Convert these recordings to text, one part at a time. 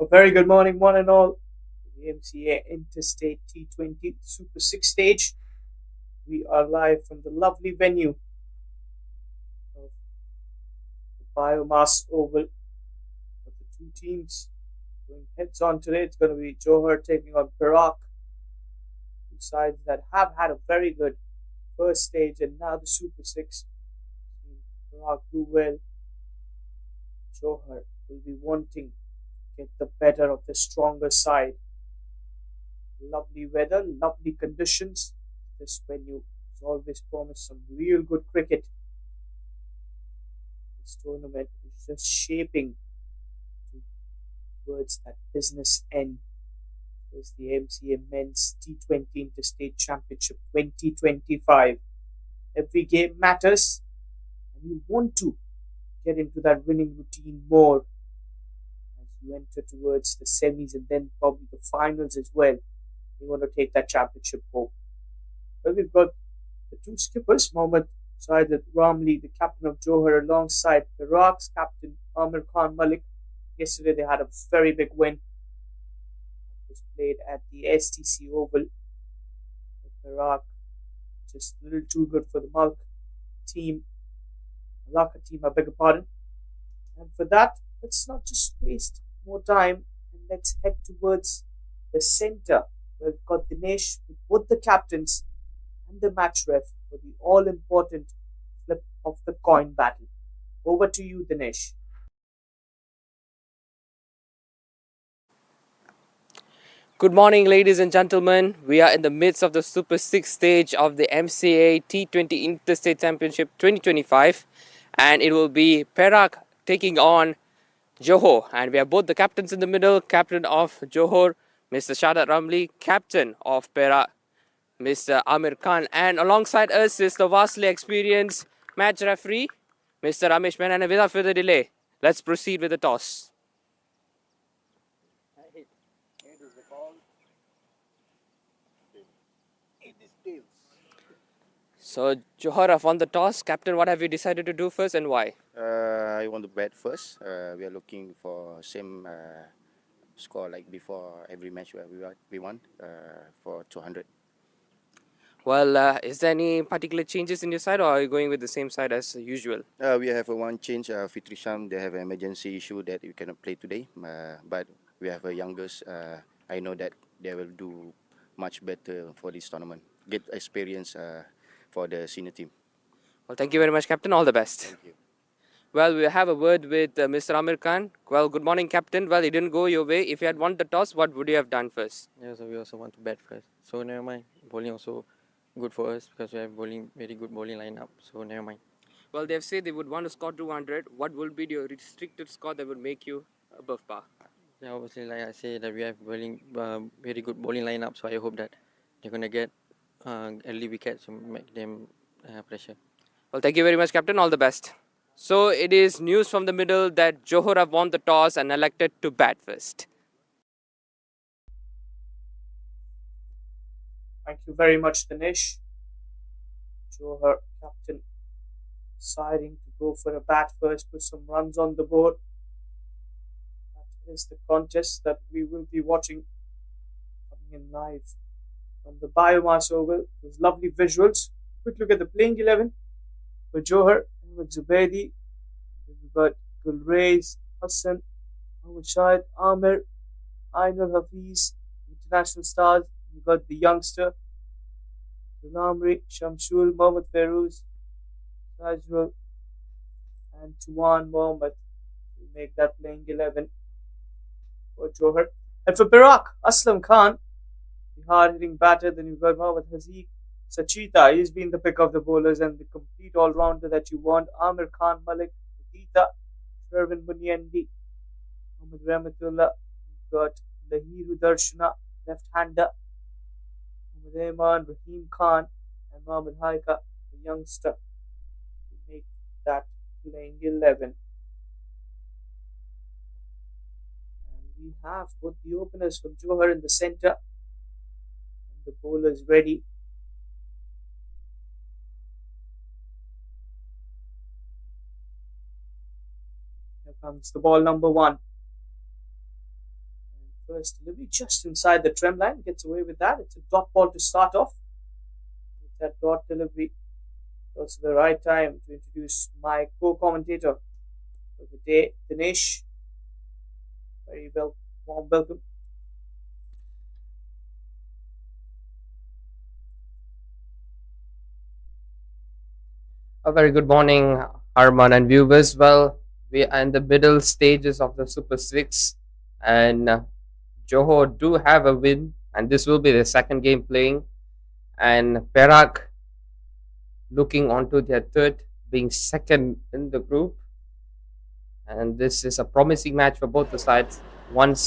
A very good morning, one and all. The MCA Interstate T20 Super 6 stage. We are live from the lovely venue of the Biomass Oval of the two teams going heads on today. It's going to be Johor taking on Perak, two sides that have had a very good first stage and now the Super 6. Perak do well. Johor will be wanting to get the better of the stronger side. Lovely weather, lovely conditions. This venue has always promised some real good cricket. This tournament is just shaping towards that business end. There's the MCA Men's T20 Interstate Championship 2025. Every game matters, and you want to get into that winning routine more as you enter towards the semis and then probably the finals as well. You want to take that championship home. Well, we've got the two skippers, Mohammad Saidat Ramli, the captain of Johor, alongside Perak's captain Amir Khan Malik. Yesterday they had a very big win. It was played at the STC Oval. Perak just a little too good for the Malacca team. I beg your pardon. And for that, let's not just waste more time and let's head towards the centre. We've got Dinesh with both the captains and the match ref for the all-important flip of the coin battle. Over to you, Dinesh. Good morning, ladies and gentlemen. We are in the midst of the Super 6 stage of the MCA T20 Interstate Championship 2025, and it will be Perak taking on Johor, and we have both the captains in the middle. Captain of Johor, Mr. Shadat Ramli, captain of Perak, Mr. Amir Khan, and alongside us is the vastly experienced match referee, Mr. Ramesh Menon. And without further delay, let's proceed with the toss. So Johor have won the toss. Captain, what have you decided to do first and why? I want to bat first. We are looking for same score like before every match where we won for 200. Well, is there any particular changes in your side, or are you going with the same side as usual? We have one change. Fitri Sham, they have an emergency issue that we cannot play today. But we have a youngest. I know that they will do much better for this tournament. Get experience for the senior team. Well, thank you very much, Captain. All the best. Thank you. Well, we have a word with Mr. Amir Khan. Well, good morning, Captain. Well, it didn't go your way. If you had won the toss, what would you have done first? Yeah, so we also want to bat first. So never mind. Bowling also good for us because we have very good bowling lineup. So never mind. Well, they've said they would want to score 200. What will be your restricted score that would make you above par? Yeah, obviously, like I say, that we have very good bowling lineup. So I hope that they're gonna get early wickets to make them pressure. Well, thank you very much, Captain. All the best. So it is news from the middle that Johor have won the toss and elected to bat first. Thank you very much, Dinesh. Johor captain deciding to go for a bat first, put some runs on the board. That is the contest that we will be watching coming in live from the Biomass Oval. Those lovely visuals. Quick look at the playing 11 for Johor with Zubaidi. We've got Gulrez, Hassan, Mohammad Shahid, Amir, Ainul Hafiz, international stars. We've got the youngster, Lamri, Shamshul, Mohammad Feroz, Sajrul, and Tuan Mohammad to make that playing 11 for Johor. And for Perak, Aslam Khan, the hard hitting batter. Then you've got Mohammad Haziq, Sachita, he's been the pick of the bowlers and the complete all rounder that you want. Amir Khan Malik, Gita, Sherwin Bunyendi, Mohammad Rahmatullah, you've got Lahiru Darshana, left hander, Mohammad Ayman, Rahim Khan, and Mohammad Haika, the youngster, to make that playing 11. And we have both the openers from Johor in the centre and the bowlers ready. Here comes the ball number 1. First delivery just inside the trem line, gets away with that. It's a dot ball to start off. With that dot delivery, also the right time to introduce my co-commentator for the day, Dinesh. Very warm welcome. A very good morning, Arman and viewers. Well, we are in the middle stages of the Super 6, and Johor do have a win, and this will be the second game playing. And Perak looking onto their third, being second in the group. And this is a promising match for both the sides. Both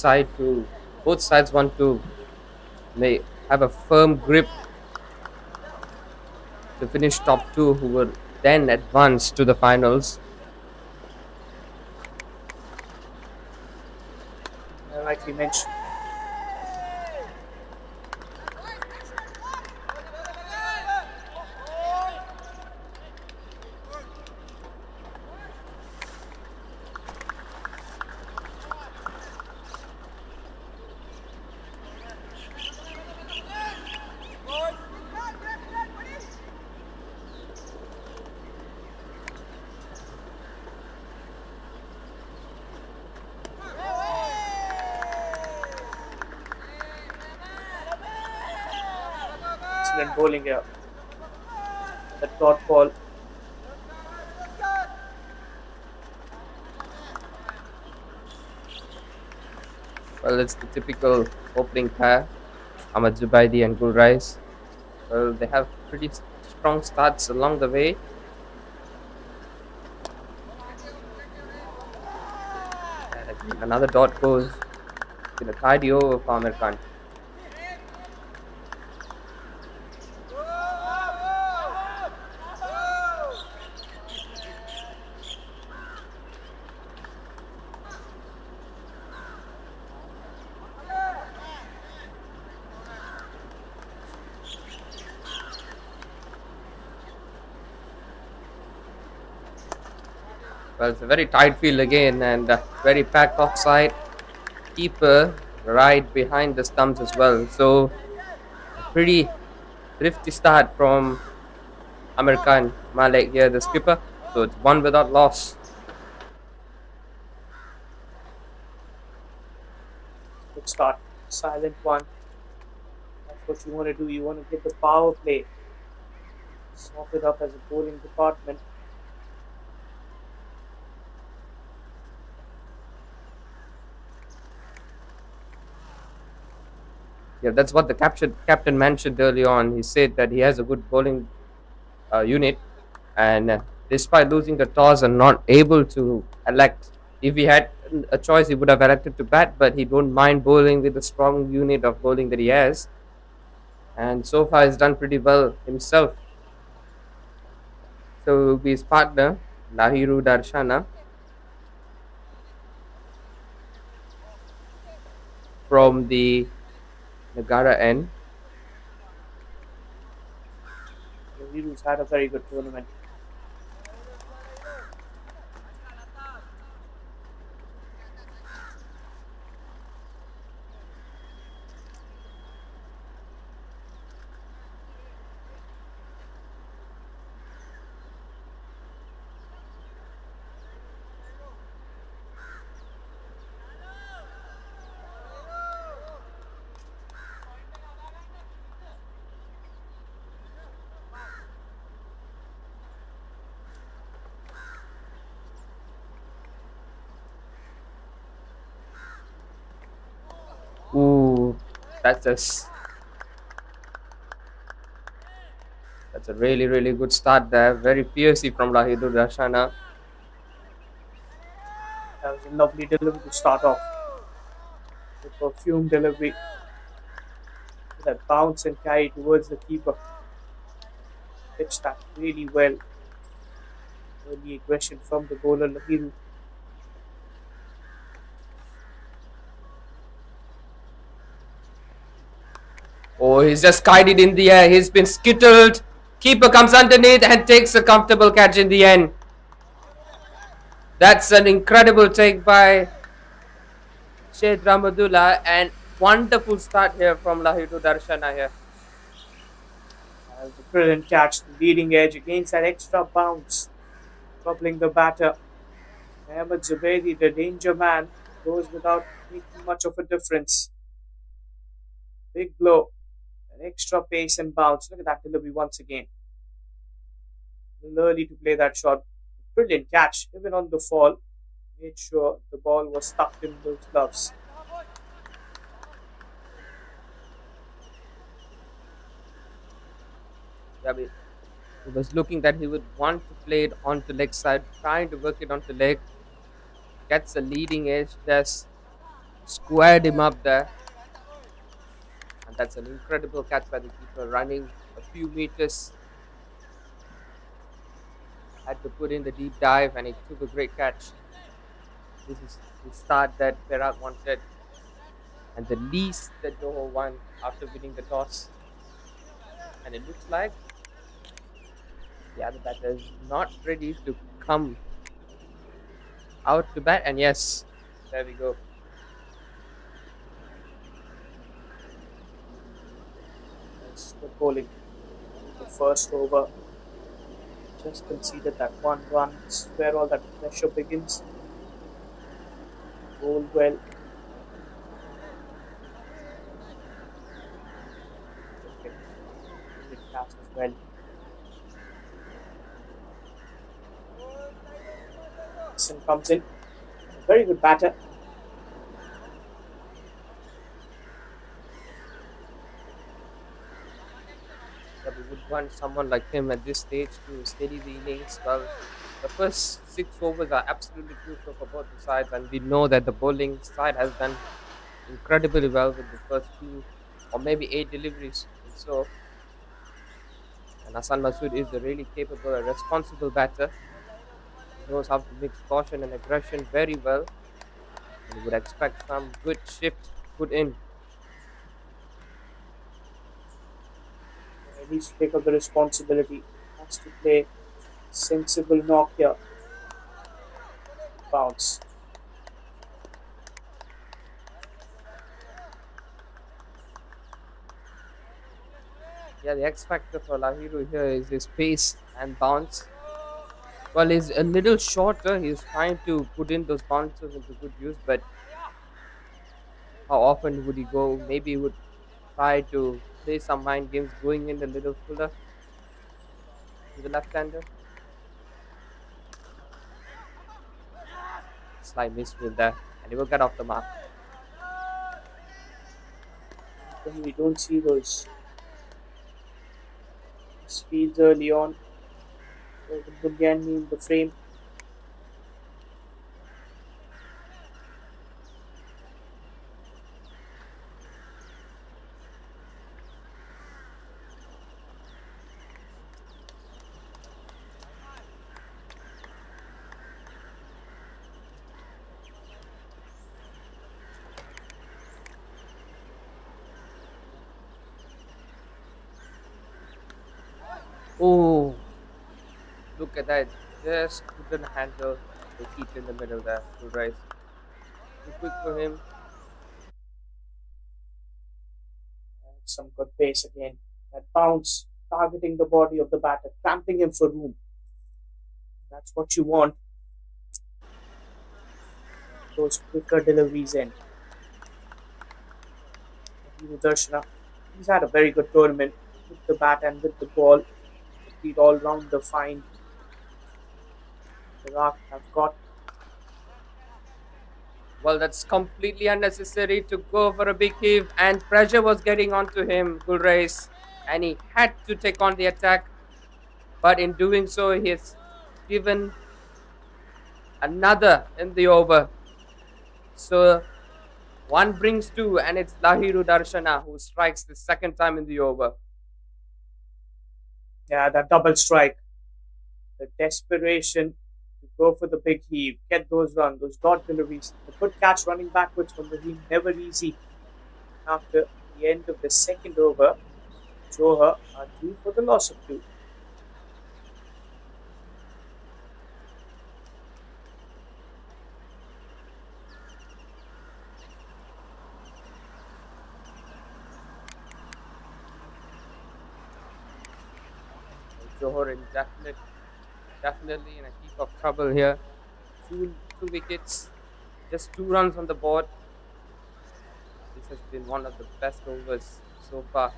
sides want to may have a firm grip to finish top two, who will then advance to the finals. Like we mentioned, excellent bowling here. The dot ball. Well, it's the typical opening pair, Ahmad Zubaidi and Gul Rice. Well, they have pretty strong starts along the way. And again, another dot goes in a tidy over for Amir Khan. Well, it's a very tight field again, and very packed offside. Keeper right behind the stumps as well. So, a pretty thrifty start from Amir Khan Malik here, the skipper. So, it's one without loss. Good start. Silent one. That's what you want to do. You want to get the power play sorted up as a bowling department. Yeah, that's what the captain mentioned early on. He said that he has a good bowling unit, and despite losing the toss and not able to elect, if he had a choice, he would have elected to bat, but he don't mind bowling with the strong unit of bowling that he has. And so far, he's done pretty well himself. So, will be his partner, Lahiru Darshana, from the Nagara end. Lahiru's had a very good tournament. Ooh, that's a really good start there. Very fiercey from Lahiru Darshana. That was a lovely delivery to start off. The perfume delivery. That bounce and carry towards the keeper. Pitched that really well. Early aggression from the bowler Lahiru. Oh, he's just kited in the air. He's been skittled. Keeper comes underneath and takes a comfortable catch in the end. That's an incredible take by Sheikh Ramadullah, and Wonderful start here from Lahiru Darshana here. That was a brilliant catch, the leading edge against that extra bounce, troubling the batter. Ahmed Zubairi, the danger man, goes without making much of a difference. Big blow, an extra pace and bounce. Look at that delivery once again. A little early to play that shot. Brilliant catch, even on the fall. Made sure the ball was stuck in those gloves. Yeah, he was looking that he would want to play it onto leg side, trying to work it onto leg. Gets the leading edge, just squared him up there. And that's an incredible catch by the keeper, running a few meters. Had to put in the deep dive, and he took a great catch. This is the start that Perak wanted, and the least that Johor won after winning the toss. And it looks like the other batter is not ready to come out to bat. And yes, there we go. That's the bowling. The first over just conceded that one run. This is where all that pressure begins. Bowled well. Okay. Good catch as well. Sun comes in. A very good batter. That we would want someone like him at this stage to steady the innings. Well, the first 6 overs are absolutely crucial for both the sides, and we know that the bowling side has done incredibly well with the first 2 or maybe 8 deliveries. And Hassan Masood is a really capable and responsible batter. He knows how to mix caution and aggression very well, and you would expect some good shift put in. He needs to take up the responsibility. Has to play sensible knock here. Bounce. Yeah, the X factor for Lahiru here is his pace and bounce. Well, he's a little shorter. He's trying to put in those bounces into good use, but how often would he go? Maybe he would try to play some mind games, going in a little fuller to the left-hander. Slight miss with that, and he will get off the mark. When we don't see those speeds early on. The Bulgarian in the frame. Oh, look at that! Just couldn't handle the heat in the middle there. Good rise. Too quick for him. Some good pace again. That bounce, targeting the body of the batter, cramping him for room. That's what you want. Those quicker deliveries in. Darshana, he's had a very good tournament with the bat and with the ball. Complete all rounder find. Perak have got. Well, that's completely unnecessary to go for a big heave, and pressure was getting onto him, Gulreis, and he had to take on the attack. But in doing so, he has given another in the over. So one brings two, and it's Lahiru Darshana who strikes the second time in the over. Yeah, that double strike. The desperation to go for the big heave, get those runs, those dot deliveries. The good catch running backwards from Rahim, never easy. After the end of the second over, Johor are due for the loss of 2. Johor in definitely in a heap of trouble here. Two wickets, just 2 runs on the board. This has been one of the best overs so far.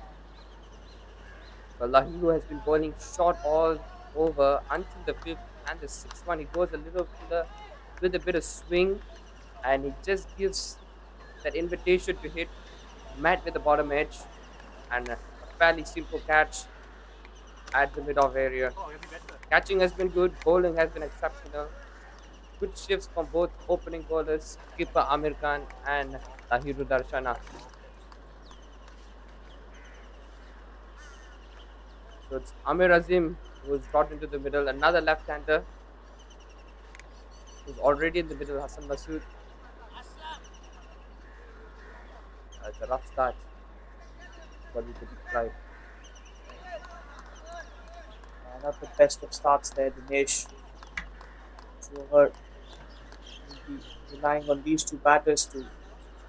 But Lahiru has been bowling short all over until the fifth and the sixth one. He goes a little fuller with a bit of swing, and he just gives that invitation to hit Matt with the bottom edge, and a fairly simple catch at the mid-off area. Catching has been good, bowling has been exceptional. Good shifts from both opening bowlers, skipper Amir Khan and Lahiru Darshana. So it's Amir Azim who's brought into the middle, another left-hander who's already in the middle, Hassan Masood. It's a rough start, but we could describe. Not the best of starts there, Dinesh. Johor will be relying on these two batters to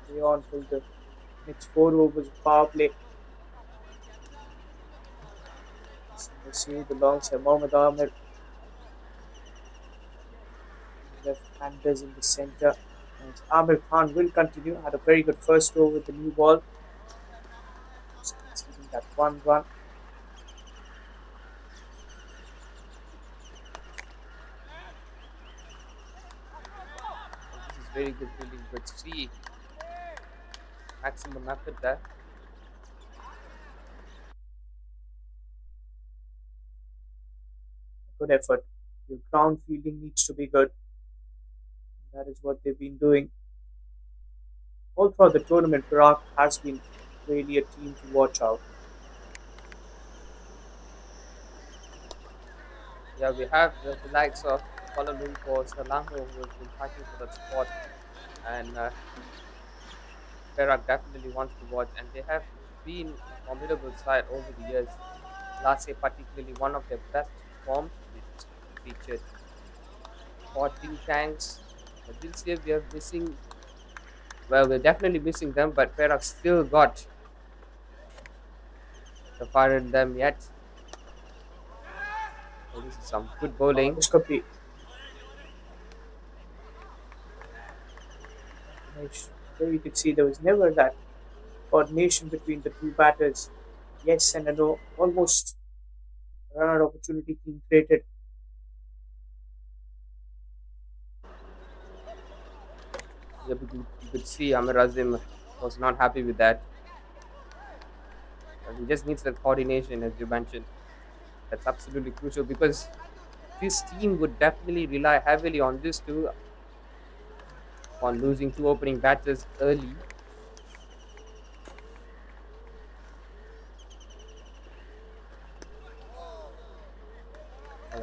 play on till the next 4 overs of power play. Masood alongside Mohammad Amir. Left-handers in the centre. And Amir Khan will continue. Had a very good first over with the new ball. Just conceding that 1 run. This is very good fielding, but see maximum effort there. Good effort. Your ground fielding needs to be good. That is what they've been doing. All throughout the tournament, Perak has been really a team to watch out. Yeah, we have the likes of Kuala Lumpur, Selangor, who has been fighting for that spot, and Perak definitely wants to watch, and they have been a formidable side over the years. Last year, particularly one of their best forms, which featured 14 tanks. But this year we are missing. Well, we're definitely missing them, but Perak still got the fire in them yet. So this is some good bowling. This could be. There you could see there was never that coordination between the two batters. Yes and a no. Almost a run out opportunity being created. Yeah, you could see Amir Azim was not happy with that. He just needs that coordination, as you mentioned. That's absolutely crucial because this team would definitely rely heavily on this too, on losing two opening batters early.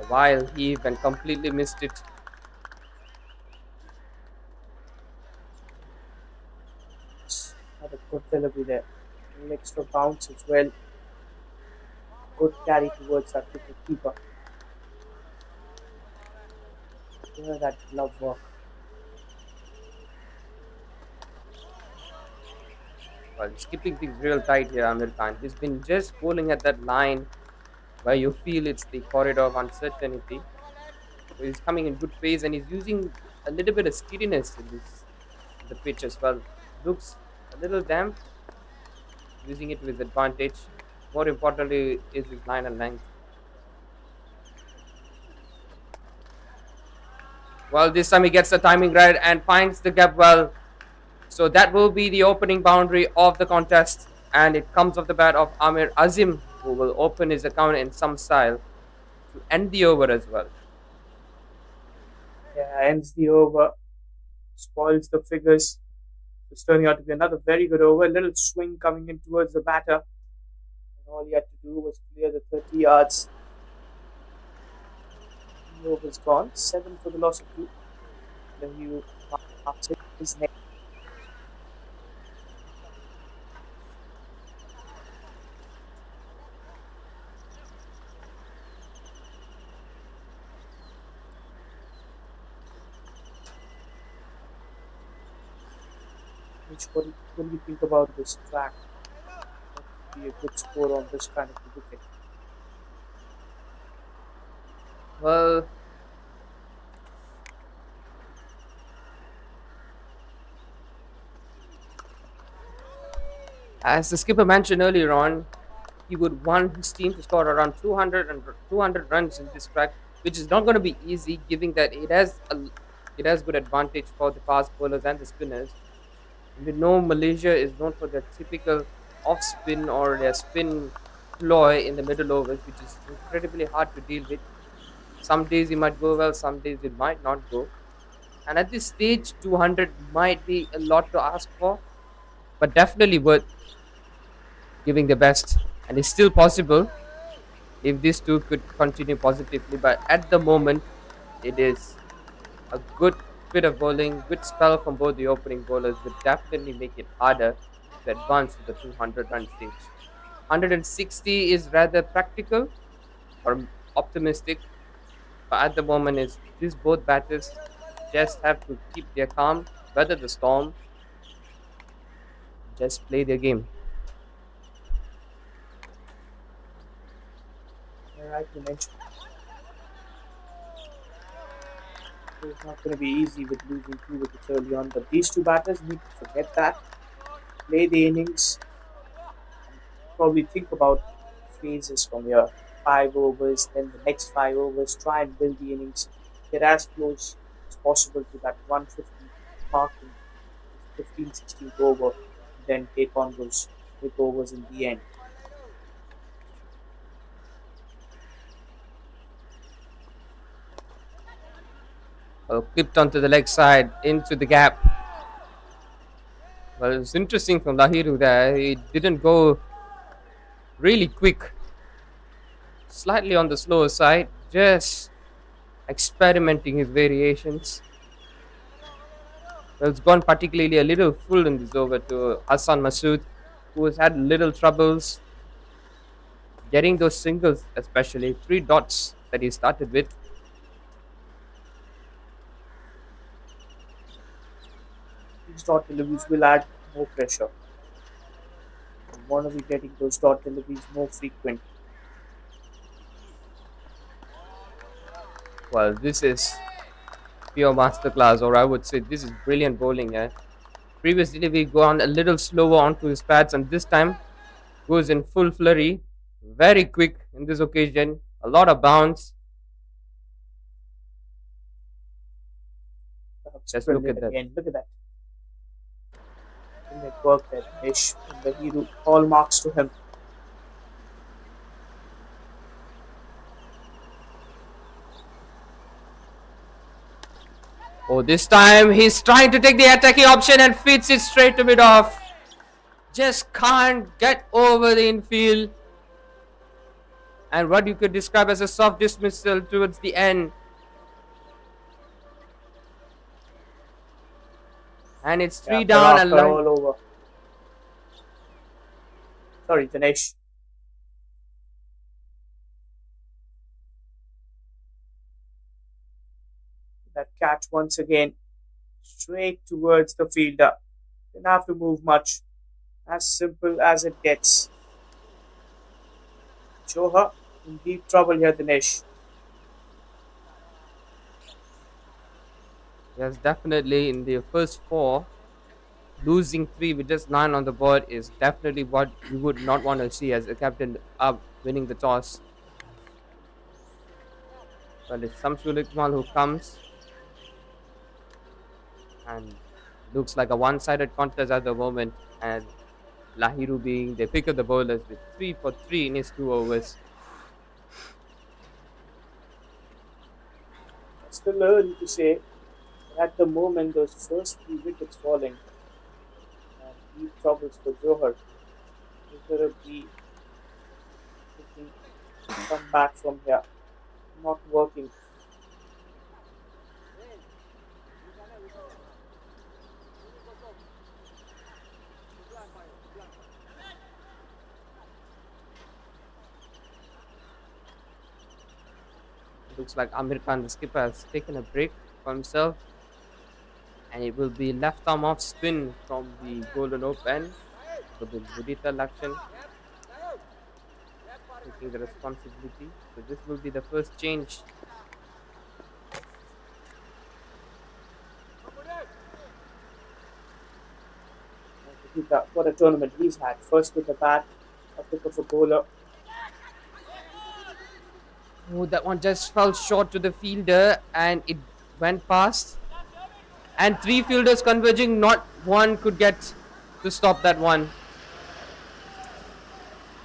While he even completely missed it. Had a good delivery there. A little extra bounce as well. Good carry towards that wicket keeper. Hear that glove work. Well, he's keeping things real tight here, Amir Khan. He's been just bowling at that line where you feel it's the corridor of uncertainty. So he's coming in good pace and he's using a little bit of steadiness in the pitch as well. Looks a little damp, using it to his advantage. More importantly, is his line and length. Well, this time he gets the timing right and finds the gap well. So that will be the opening boundary of the contest, and it comes off the bat of Amir Azim, who will open his account in some style to end the over as well. Yeah, ends the over. Spoils the figures. It's turning out to be another very good over. A little swing coming in towards the batter. And all he had to do was clear the 30 yards. The over's gone. 7 for the loss of 2. Then you marks his neck. What do you think about this track? What would be a good score on this kind of a wicket? Well, as the skipper mentioned earlier on, he would want his team to score around 200 runs in this track, which is not going to be easy, given that it has good advantage for the fast bowlers and the spinners. We know Malaysia is known for their typical off spin or their spin ploy in the middle overs, which is incredibly hard to deal with. Some days it might go well, some days it might not go. And at this stage, 200 might be a lot to ask for, but definitely worth giving the best. And it's still possible if these two could continue positively. But at the moment, it is a good bit of bowling, good spell from both the opening bowlers would definitely make it harder to advance to the 200 run stage. 160 is rather practical or optimistic, but at the moment, is these both batters just have to keep their calm, weather the storm, just play their game. You're right, you mentioned it's not going to be easy with losing 2 wickets early on, but these two batters need to forget that, play the innings, probably think about phases from here. 5 overs, then the next 5 overs, try and build the innings, get as close as possible to that 150 mark in 15th, 16th over, then take on those big overs in the end. Well, clipped onto the leg side, into the gap. Well, it's interesting from Lahiru there. He didn't go really quick, slightly on the slower side, just experimenting his variations. Well, it's gone particularly a little full in this over to Hassan Masood, who has had little troubles getting those singles, especially 3 dots that he started with. These dot deliveries will add more pressure. You want to be getting those dot deliveries more frequent. Well, this is pure masterclass, or I would say this is brilliant bowling. Previously, we gone a little slower onto his pads, and this time goes in full flurry, very quick in this occasion, a lot of bounce. Perhaps Just look brilliant at that. again. Look at that. Brilliant work there, Dinesh. And the hero, all marks to him. Oh, this time he's trying to take the attacking option and fits it straight to mid off. Just can't get over the infield. And what you could describe as a soft dismissal towards the end. And it's three down Perak and are all over. Sorry, Dinesh. That catch once again, straight towards the fielder. Didn't have to move much. As simple as it gets. Johor in deep trouble here, Dinesh. Yes, definitely in the first four, losing 3 with just 9 on the board is definitely what you would not want to see as a captain up winning the toss. Well, it's Samsul Iqbal who comes and looks like a one-sided contest at the moment, and Lahiru being the pick of the bowlers with 3 for 3 in his 2 overs. It's still early to say. But at the moment, those first 3 wickets falling, and deep troubles for Johor. Is going to be looking to come back from here. Not working. Looks like Amir Khan, the skipper, has taken a break for himself, and it will be left arm off spin from the golden open for the Budita Lakshan taking the responsibility. So this will be the first change Mudita, what a tournament he's had. First with the bat, a pick of a bowler. Oh, that one just fell short to the fielder and it went past. And three fielders converging, not one could get to stop that one.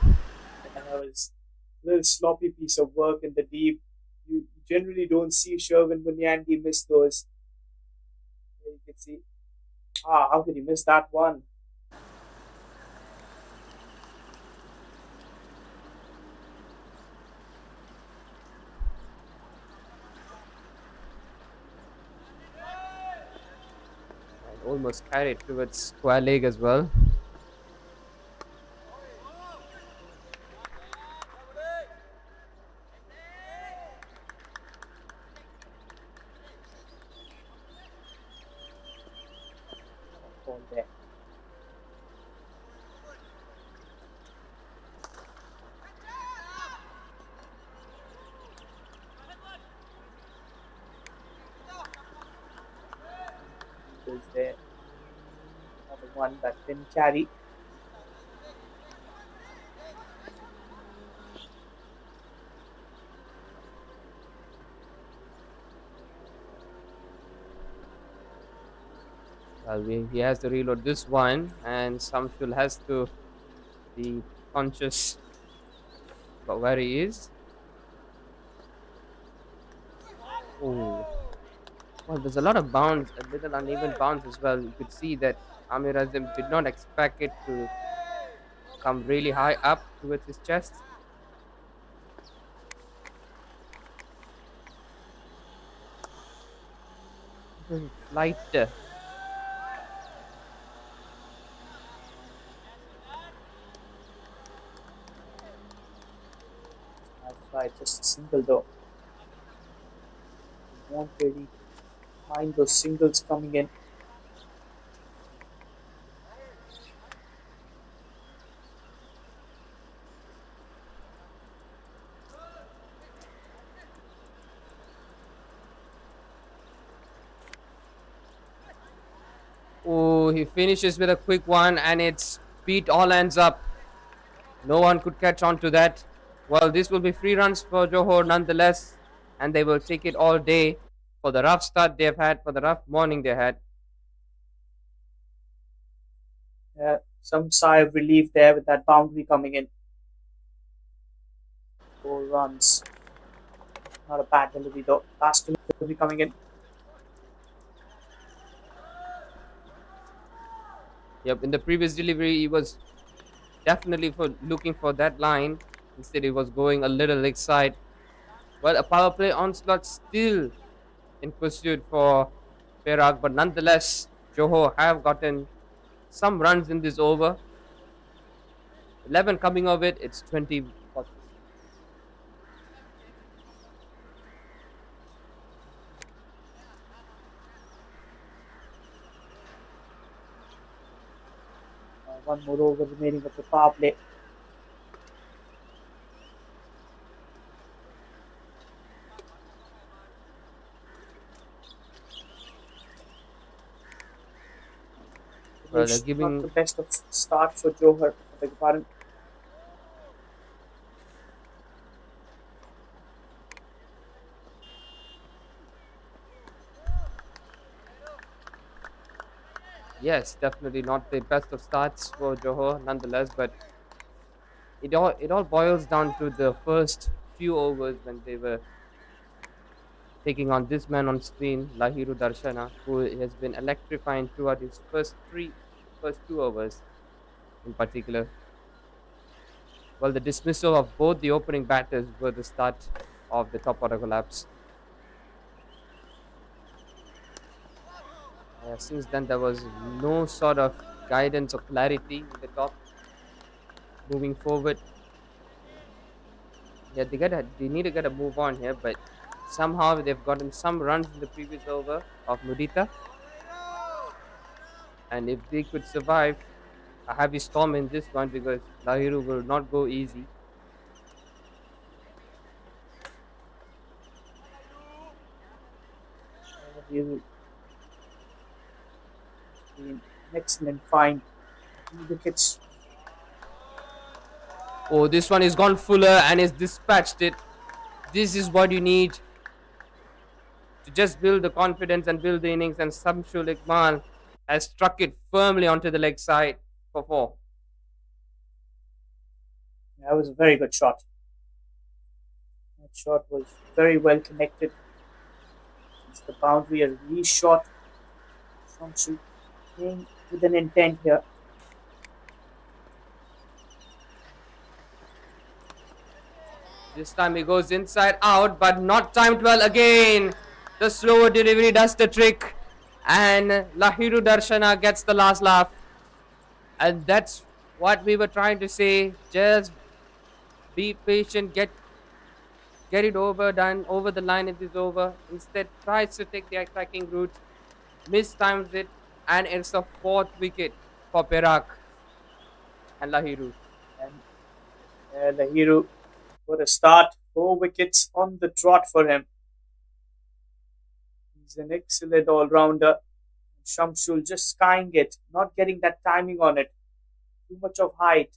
And that was a little sloppy piece of work in the deep. You generally don't see Sherwin Munyandi miss those. You can see, how could he miss that one? And almost carried towards square leg as well. Ball there. Goes there. Another one that didn't carry. Well, he has to reload this one, and Samshul has to be conscious about where he is. Oh, well, there's a lot of bounce, a little uneven bounce as well. You could see that Amir Azim did not expect it to come really high up towards his chest. Flight. That's right, just a single though. You won't really find those singles coming in. Oh, he finishes with a quick one, and it's beat all hands up. No one could catch on to that. Well, this will be free runs for Johor nonetheless, and they will take it all day for the rough start they've had, for the rough morning they had. Some sigh of relief there with that boundary coming in. 4 runs. Not a bad delivery though. Last delivery coming in. Yep, in the previous delivery, he was definitely for looking for that line. Instead, he was going a little leg side. Well, a power play onslaught still in pursuit for Perak, but nonetheless, Johor have gotten some runs in this over. 11 coming of it, it's 20. One more over remaining of the power play. Well, they're Not giving. the best of start for Johor. I beg your pardon. Yes, definitely not the best of starts for Johor nonetheless, but it all boils down to the first few overs when they were taking on this man on screen, Lahiru Darshana, who has been electrifying throughout his first 2 overs in particular. Well, the dismissal of both the opening batters were the start of the top order collapse. Since then, there was no sort of guidance or clarity in the top moving forward. Yeah, they need to get a move on here, but somehow they've gotten some runs in the previous over of Mudita. And if they could survive a heavy storm in this one, because Lahiru will not go easy. An excellent find wickets. Oh, this one is gone fuller and is dispatched it. This is what you need to just build the confidence and build the innings. And Samshul Iqbal has struck it firmly onto the leg side for four. That was a very good shot. That shot was very well connected. It's the boundary, a release shot. Shamsul playing with an intent here. This time he goes inside out, but not timed well again. The slower delivery does the trick, and Lahiru Darshana gets the last laugh. And that's what we were trying to say. Just be patient, get it over, done over the line. It is over. Instead, tries to take the attacking route, mistimes it, and it's a fourth wicket for Perak and Lahiru. And the hero for a start. 4 wickets on the trot for him. He's an excellent all-rounder. Shamsul just skying it, not getting that timing on it. Too much of height.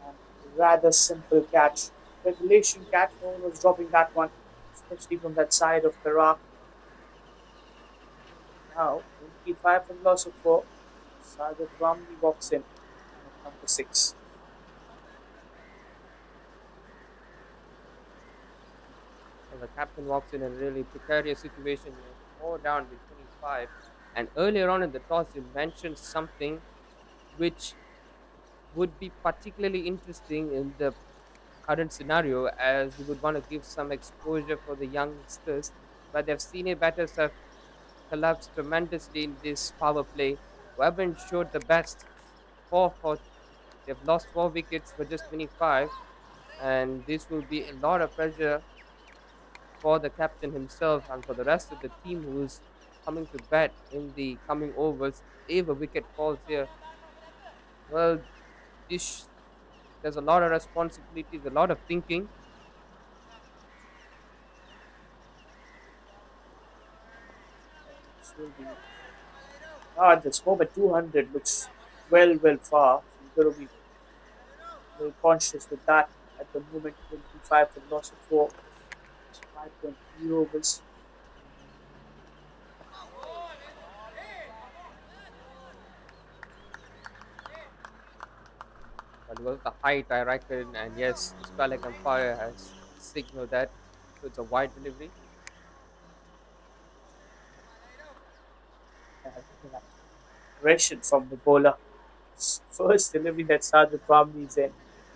And rather simple catch. Regulation catch, no one was dropping that one, especially from that side of Perak. Now, 25 from loss of 4. Sagar Ramli walks in at number 6. And the captain walks in a really precarious situation here. 4 down with 25. And earlier on in the toss, you mentioned something which would be particularly interesting in the current scenario, as you would want to give some exposure for the youngsters. But their senior batters have collapsed tremendously in this power play, who haven't showed the best. 4 for they've lost 4 wickets for just 25, and this will be a lot of pressure for the captain himself and for the rest of the team who's coming to bat in the coming overs. If a wicket falls here, well, this there's a lot of responsibilities, a lot of thinking. This will be the score by 200 looks well far. So you've got to be very conscious with that at the moment. 25 for loss of 4. 5.3 overs. But was the height I reckon, and yes, the spelling umpire has signaled that. So it's a wide delivery. Aggression from the bowler. First delivery that started Ramli is in,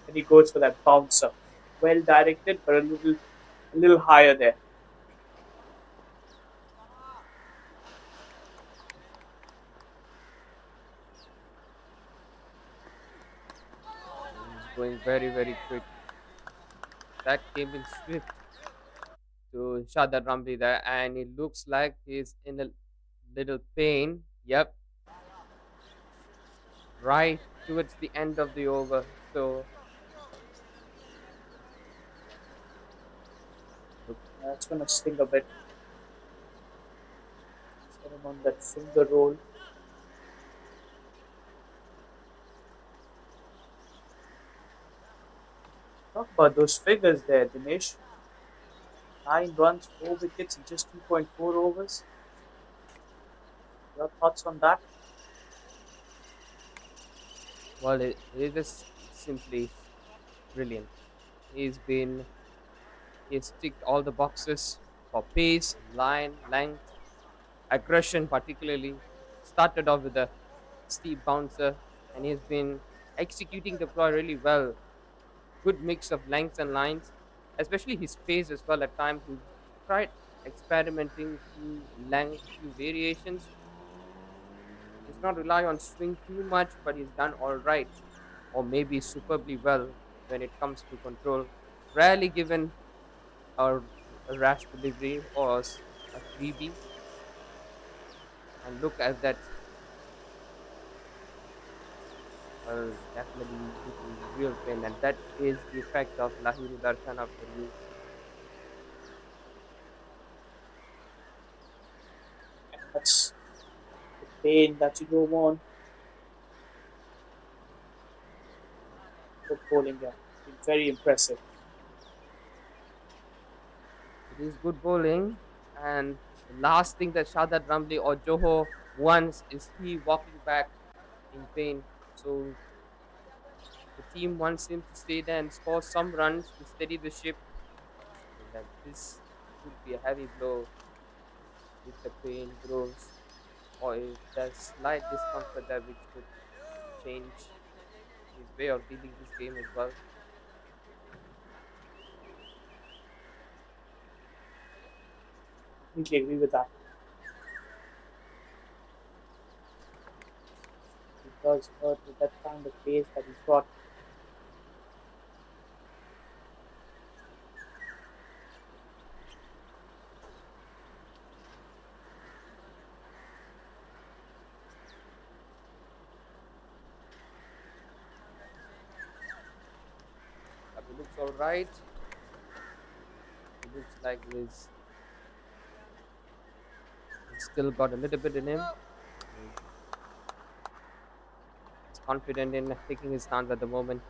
and he goes for that bouncer. Well directed, but a little higher there. He's going very quick. That came in swift to Shadar Ramli there, and it looks like he's in a little pain. Yep, right towards the end of the over. So That's gonna sting a bit. Set him on that finger roll. Talk about those figures there, Dinesh. 9 runs, 4 wickets in just 2.4 overs. Your thoughts on that? well, it is simply brilliant. He's been he's ticked all the boxes for pace, line, length, aggression, particularly. Started off with a steep bouncer, and he's been executing the ploy really well. Good mix of lengths and lines, especially his pace as well. At times, he tried experimenting few length, few variations. He's not rely on swing too much, but he's done all right, or maybe superbly well when it comes to control. Rarely given a, a rash delivery or a freebie. And look at that. Well, definitely looking real pain, and that is the effect of Lahiru Darshana for you. That's the pain that you don't want. bowling here. Been very impressive. It is good bowling, and the last thing that Shadad Ramli or Johor wants is he walking back in pain. So the team wants him to stay there and score some runs to steady the ship. So that this could be a heavy blow if the pain grows, or if there's slight discomfort there, which could change his way of dealing this game as well. Completely agree with that. He does hurt with that kind of pace that he's got. He looks all right. He looks like he's still got a little bit in him. He's confident in taking his stance at the moment.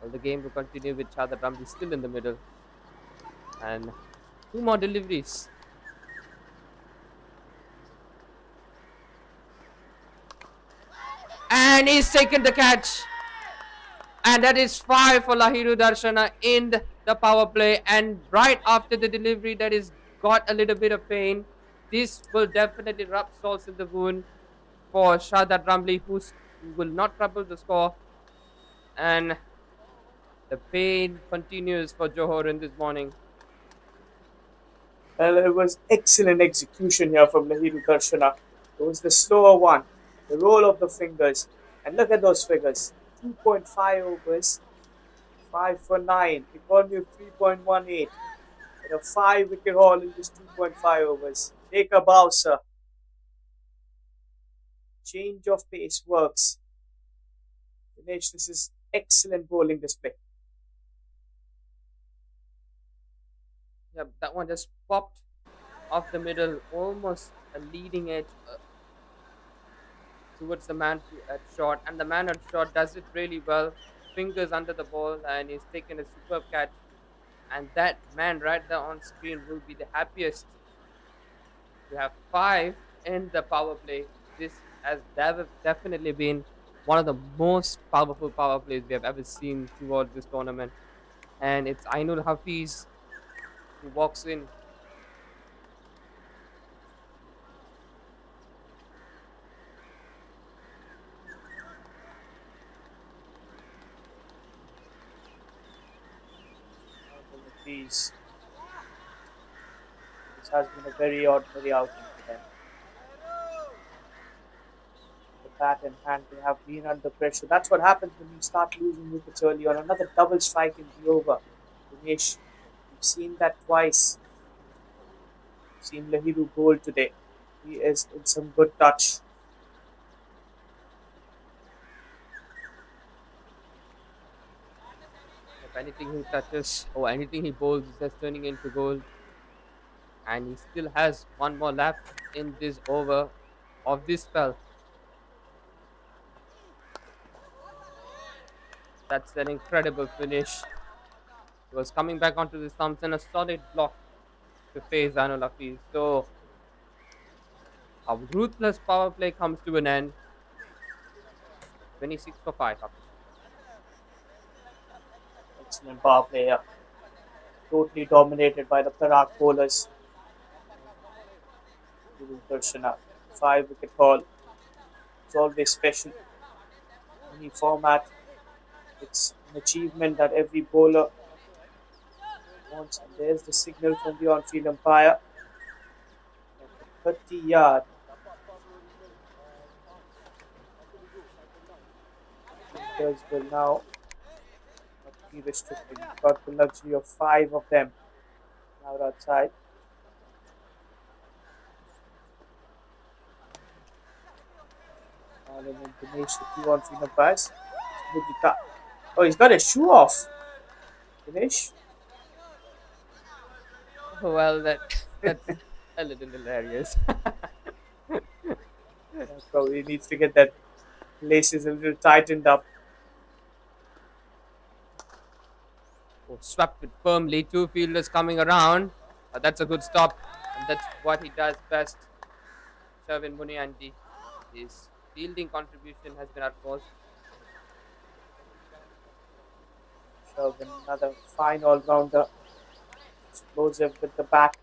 Well, the game will continue with Shadad Ramli still in the middle. And two more deliveries. And he's taken the catch. And that is 5 for Lahiru Darshana in the power play. And right after the delivery that is got a little bit of pain, this will definitely rub salt in the wound for Shadad Ramli, who will not trouble the score. And the pain continues for Johor in this morning. Well, it was excellent execution here from Lahiru Darshana. It was the slower one, the roll of the fingers. And look at those figures. 2.5 overs, 5 for 9, economy of 3.18. And a 5 wicket haul in just 2.5 overs. Take a bow, sir. Change of pace works. Dinesh, this is excellent bowling display. Yeah, that one just popped off the middle, almost a leading edge towards the man at short, and the man at short does it really well. Fingers under the ball, and he's taken a superb catch. And that man right there on screen will be the happiest to have 5 in the power play. This has definitely been one of the most powerful power plays we have ever seen throughout this tournament. And it's Ainul Hafiz who walks in. This has been a very ordinary outing for them. The bat in hand, they have been under pressure. That's what happens when you start losing wickets early on. Another double strike in the over. Dinesh, we've seen that twice. We've seen Lahiru bowl today. He is in some good touch. If anything he touches or anything he bowls is just turning into gold. And he still has one more left in this over of this spell. That's an incredible finish. He was coming back onto the stumps and a solid block to face Ainul Hafiz. So a ruthless power play comes to an end. 26 for 5. Excellent power play here. Totally dominated by the Perak bowlers. Darshana, 5 wicket haul. It's always special. Any format, it's an achievement that every bowler wants. And there's the signal from the on-field umpire. 30-yard. Fielders will now not be restricted. You've got the luxury of 5 of them now outside. And then Dinesh, the 2 on-field umpires. Oh, he's got his shoe off. Dinesh. Well, that's a little hilarious. Probably needs to get that laces a little tightened up. Oh, swept it firmly. Two fielders coming around. That's a good stop. And that's what he does best. Sherwin Munianti. His fielding contribution has been utmost. Sherwin, another fine all-rounder. Explosive with the bat.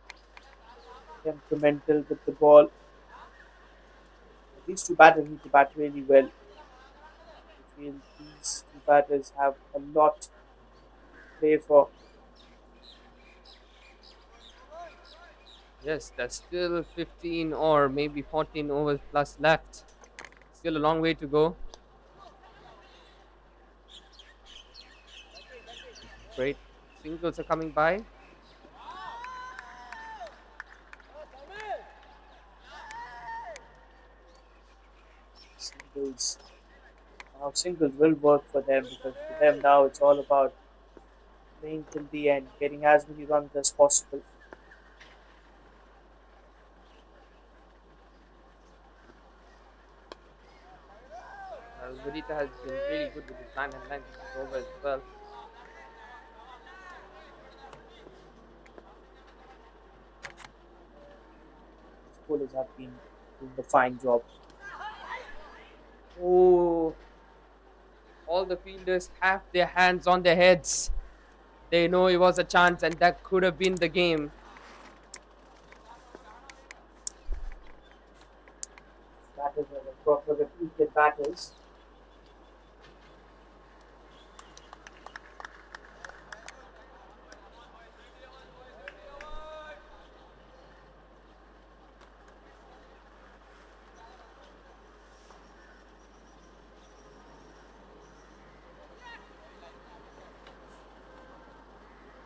Temperamental with the ball. These two batters need to bat really well. I feel these two batters have a lot to play for. Yes, there's still 15 or maybe 14 overs plus left. Still a long way to go. Great singles are coming by. Singles. Now singles will work for them because for them now it's all about playing till the end, getting as many runs as possible. Zurita has been really good with his 996 over as well. Bowlers have been doing a fine job. Oh, all the fielders have their hands on their heads. They know it was a chance and that could have been the game. Batters are the proper repeated batters.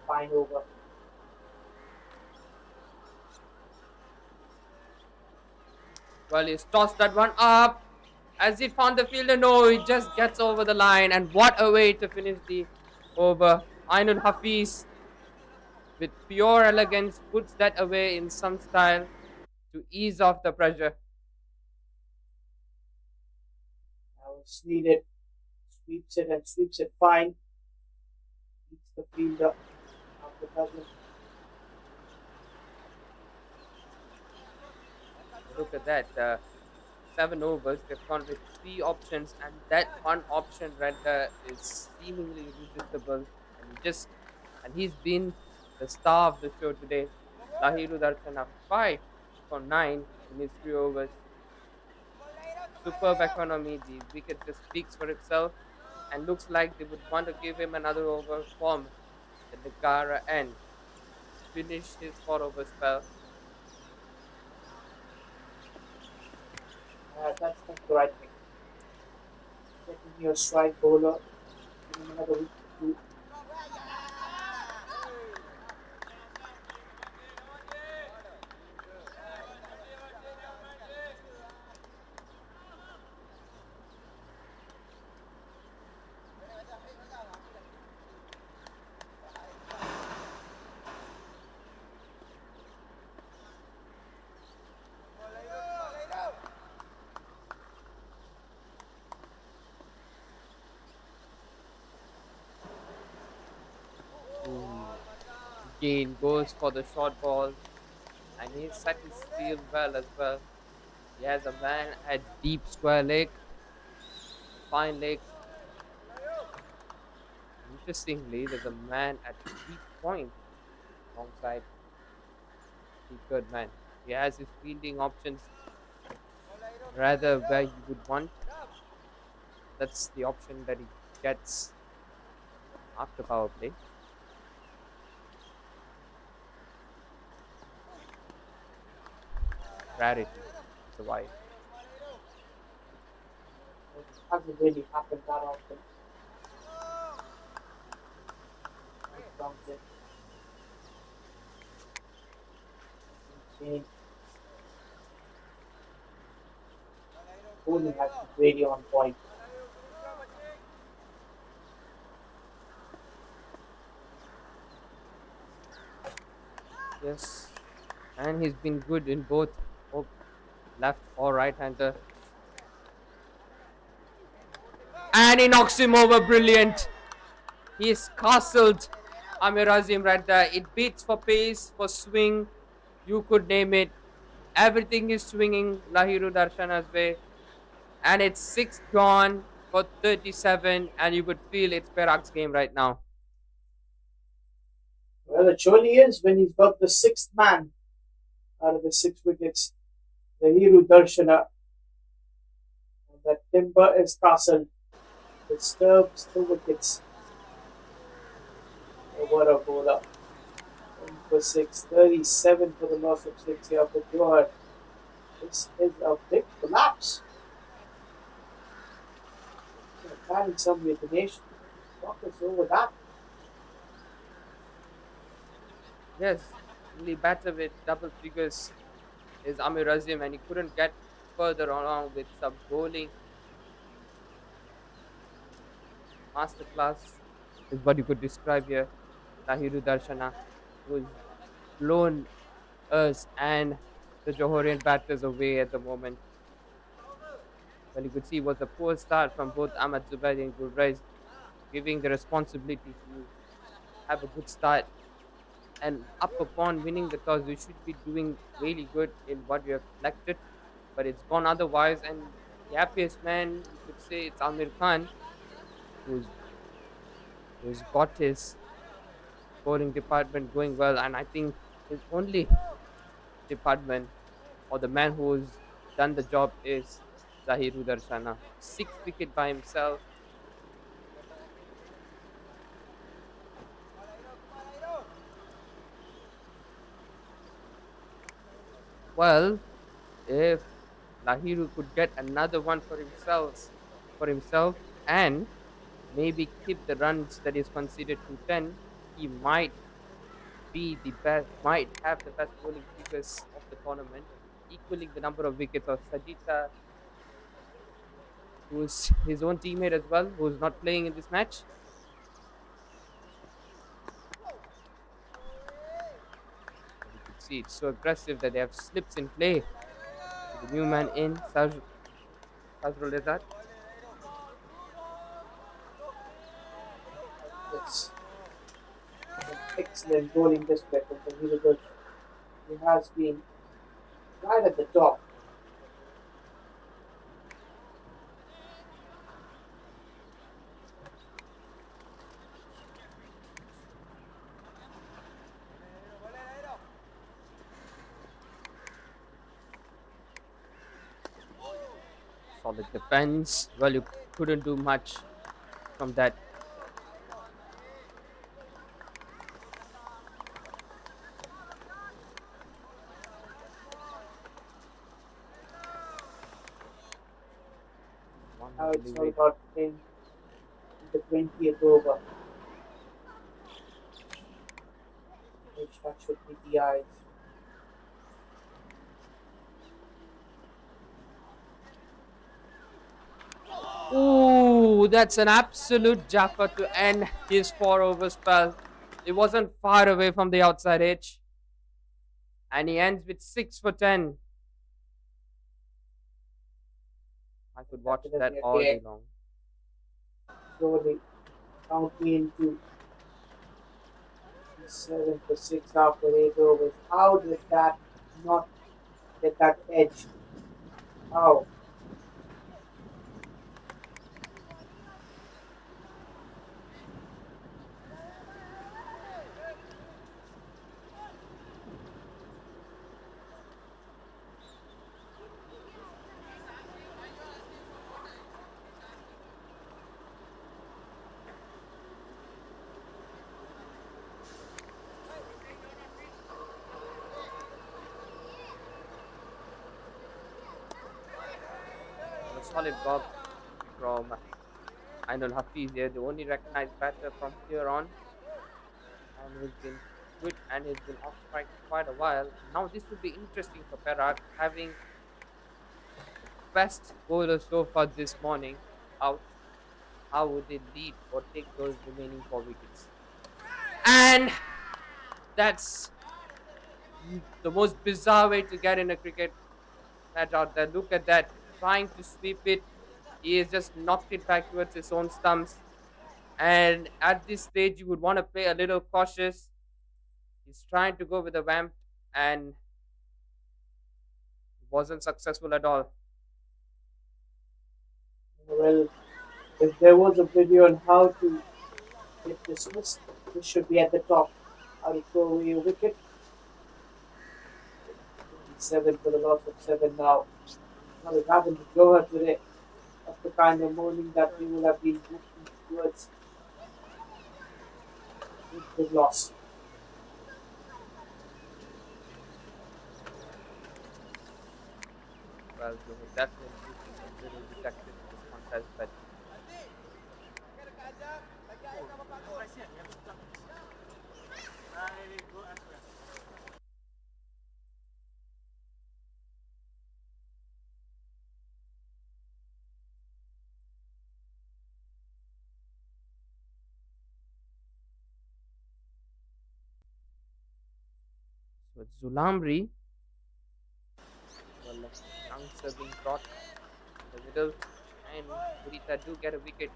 Fine over. Well, he's tossed that one up. As he found the fielder, no, he just gets over the line. And what a way to finish the over. Ainul Hafiz, with pure elegance, puts that away in some style to ease off the pressure. Now it's needed. Sweeps it and sweeps it fine. Beats the fielder. After doesn't. Look at that. 7 overs, they've gone with 3 options, and that one option right there is seemingly irresistible. And he's been the star of the show today. Lahiru Darshana 5 for 9 in his 3 overs. Superb economy. The wicket just speaks for itself, and looks like they would want to give him another over form at the Gara end. Finish his 4 over spell. That's the right thing. Getting your strike bowler. Giving another wicket to Again goes for the short ball, and he set his field well as well. He has a man at deep square leg, fine leg. Interestingly, there's a man at deep point alongside the good man. He has his fielding options rather where you would want. That's the option that he gets after power play. Rarity. It's a wide. it hasn't really happened that often. Comes in. Bowling has been really on point. Yes. And he's been good in both left or right hander. And he knocks him over. Brilliant. He's castled Amir Azim right there. It beats for pace, for swing. You could name it. Everything is swinging Lahiru Darshana's way. And it's 6 gone for 37. And you could feel it's Perak's game right now. Well, it surely is when he's got the sixth man out of the 6 wickets. The Hiru Darshana. And that timber is castle. Disturbs the wickets. Oh, what a bowler. 10 for 6, 37 for the loss of 6 here for Johor. This is a big collapse. Planning some with the nation. Talk us over that. Yes, only batter with double figures is Amir Azim, and he couldn't get further along with some bowling. Masterclass is what you could describe here. Lahiru Darshana, who's blown us and the Johorian batters away at the moment. Well, you could see it was a poor start from both Ahmad Zubairi and Gurraiz, giving the responsibility to have a good start. And up upon winning the toss, we should be doing really good in what we have selected, but it's gone otherwise. And the happiest man, you could say, it's Amir Khan, who's who's got his bowling department going well. And I think his only department or the man who's done the job is Zahiru Darshana. 6 wicket by himself. Well, if Lahiru could get another one for himself, and maybe keep the runs that is considered to 10, he might be the best, might have the best bowling figures of the tournament, equaling the number of wickets of Sajita, who's his own teammate as well, who's not playing in this match. And you could see it's so aggressive that they have slips in play. With the new man in, Sajrul Izzat. It's an excellent bowling display from the Hiru Darshana. He has been right at the top. Solid defense. Well, you couldn't do much from that. One Now it's all leeway. about playing the 20th over, which that should be the eyes. Ooh, that's an absolute jaffa to end his 4 over spell. It wasn't far away from the outside edge. And he ends with 6 for 10. I could watch that Definitely all day again, long. slowly counting into 7 for 6 after 8 overs. How did that not get that edge? How? A solid bob from Ainul Hafiz here, the only recognized batter from here on. And he's been good and he's been off strike for quite a while. Now this will be interesting for Perak, having best bowler so far this morning out. How would they lead or take those remaining 4 wickets? And that's the most bizarre way to get in a cricket match out there. Look at that. Trying to sweep it. He has just knocked it back towards his own stumps. And at this stage, you would want to play a little cautious. He's trying to go with the vamp and wasn't successful at all. Well, if there was a video on how to get dismissed, this should be at the top. How to throw away a wicket. 7 for the loss of 7 now. What has happened to Johor today? That's the kind of morning that we will have been looking towards with the loss. Well, Johor definitely looking a little dejected in this contest, but so it's Zulamri. Well, a youngster being brought in the middle, and Burita do get a wicket.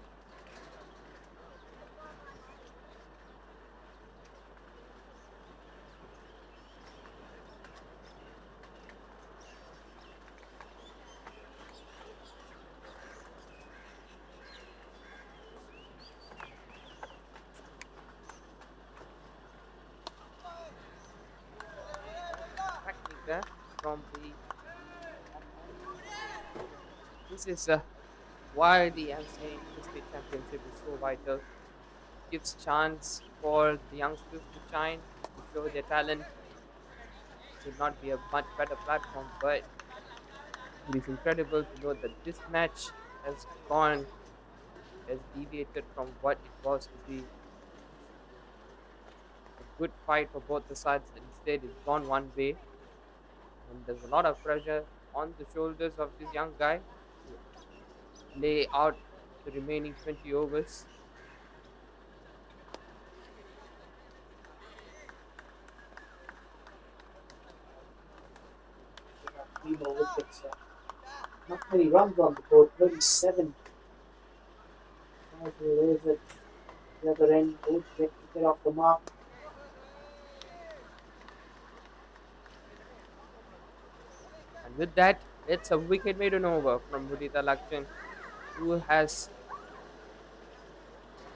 Technique there from the this is why the MCA Interstate Championship is so vital. Gives chance for the youngsters to shine, to show their talent. Would not be a much better platform, but it is incredible to know that this match has gone, has deviated from what it was to be a good fight for both the sides. Instead, it's gone one way, and there's a lot of pressure on the shoulders of this young guy to lay out the remaining 20 overs. We have 3 more wickets. Not many runs on the board, 37. As we raise it, the other end, both get off the mark. And with that, it's a wicket maiden over from Mudita Lakshan, who has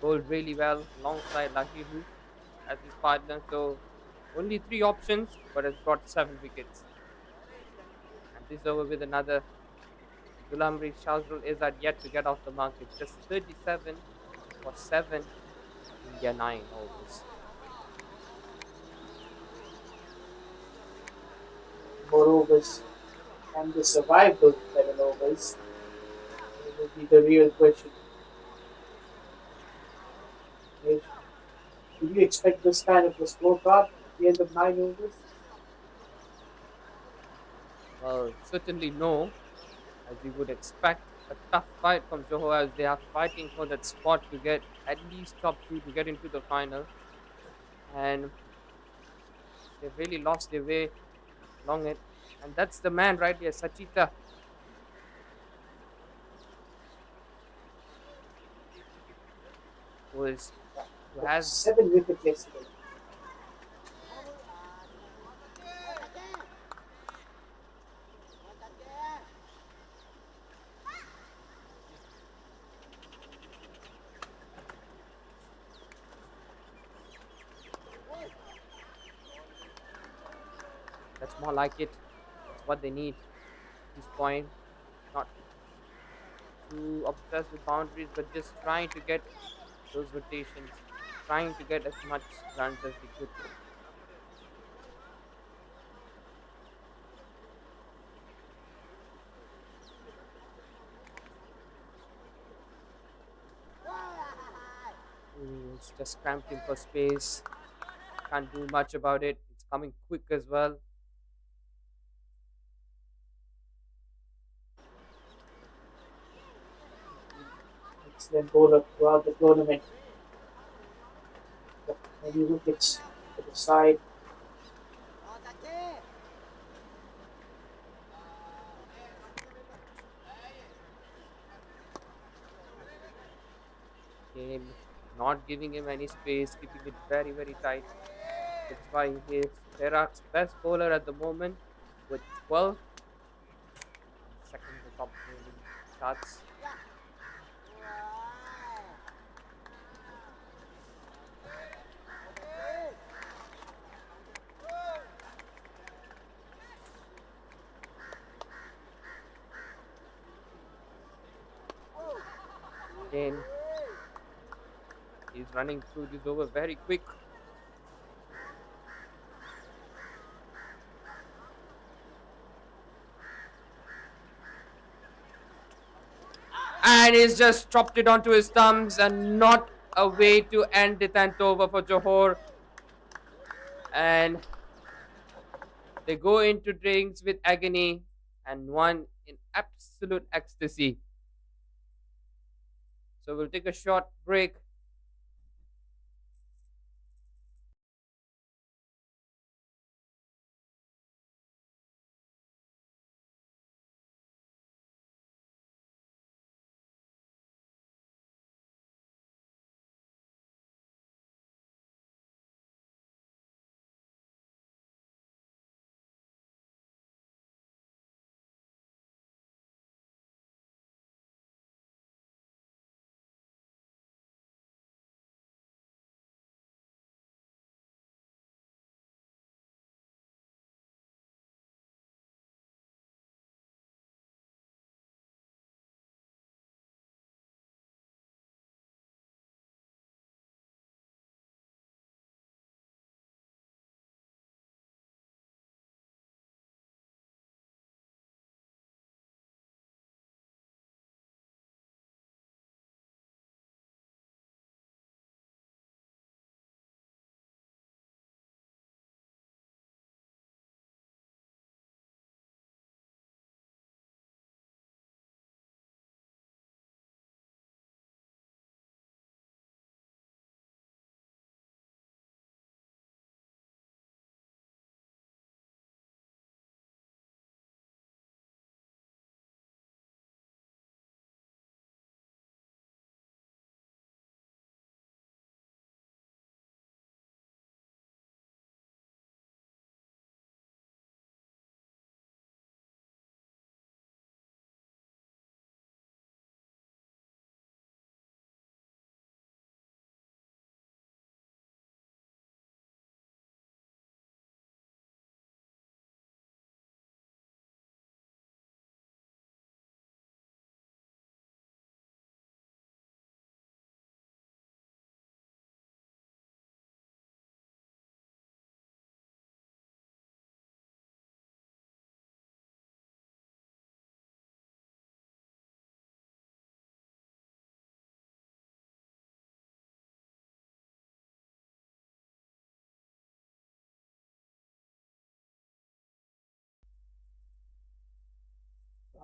bowled really well alongside Lahiru as his partner. So only 3 options, but has got 7 wickets. And this over with another. Zulamri Shazrul Izzat yet to get off the mark. It's just 37 for 7 in their 9 overs. More overs. Can they survive those 7 overs? It will be the real question. Did you expect this kind of a scorecard at the end of 9 overs? Well, certainly no, as you would expect. A tough fight from Johor as they are fighting for that spot to get at least top 2 to get into the final. And they've really lost their way along it. And that's the man right there, Sachita. Who is who has 7 wickets yesterday. that's more like it. That's what they need at this point. Not too obsessed with boundaries, but just trying to get those rotations, trying to get as much runs as they could. Ooh, it's just scrambling for space. Can't do much about it. It's coming quick as well. Excellent bowler throughout the tournament. Got many wickets to the side. Game not giving him any space, keeping it very, very tight. That's why he is Perak's best bowler at the moment with 12. Second, the top bowling starts. Again, he's running through this over very quick. And he's just dropped it onto his thumbs, and not a way to end the 10th over for Johor. And they go into drinks with agony and one in absolute ecstasy. So we'll take a short break.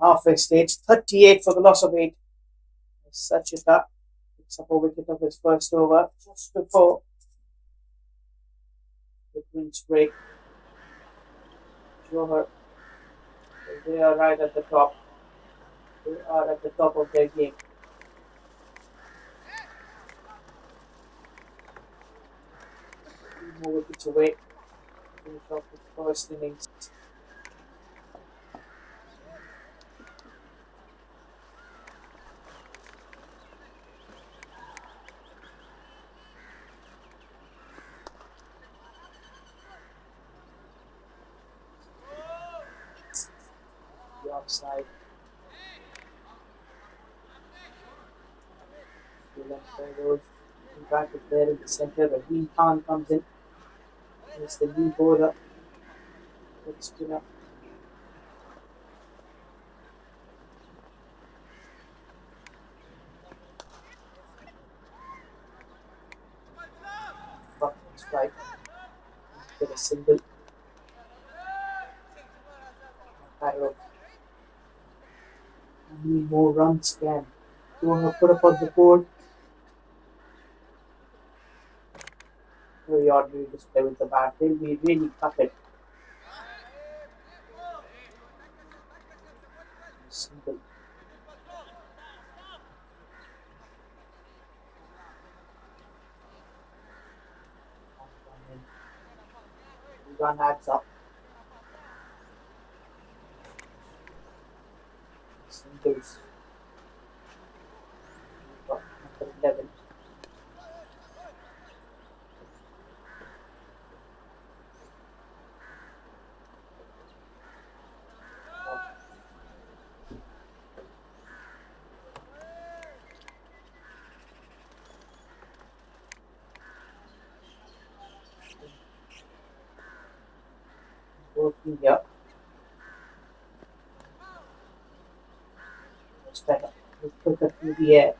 Halfway stage, 38 for the loss of 8. Sachita picks up a wicket of his first over just before the drinks break. Johor, they are right at the top. They are at the top of their game. 3 more wickets away. Finish off his first innings. The offside. The left goes back is there in the center. Rahim Khan comes in. There's the lead bowler. Good spinner. Buck strike. Get a single. Cairo. How many more runs can Johor put up on the board? Very ordinary display with the bat. They'll be really gutted. Single. run adds up. Singles. Number 11. Working here. Much better. We put it through the air.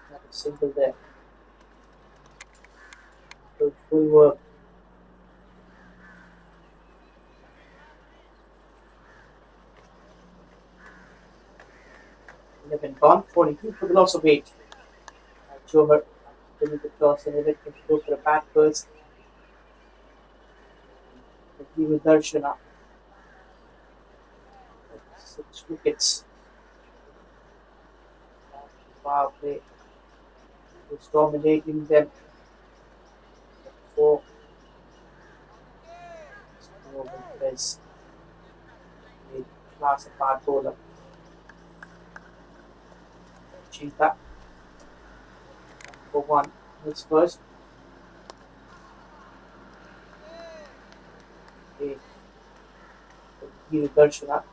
Another single there. Full work. 11 gone. 42 for the loss of 8. Johor continue to toss and Eric can go for a bat first. With Darshana. 6 wickets. Power play. He's dominating them. 4. Lopez. A class apart bowler. Cheetah. For 1. His first. 8. With Darshana.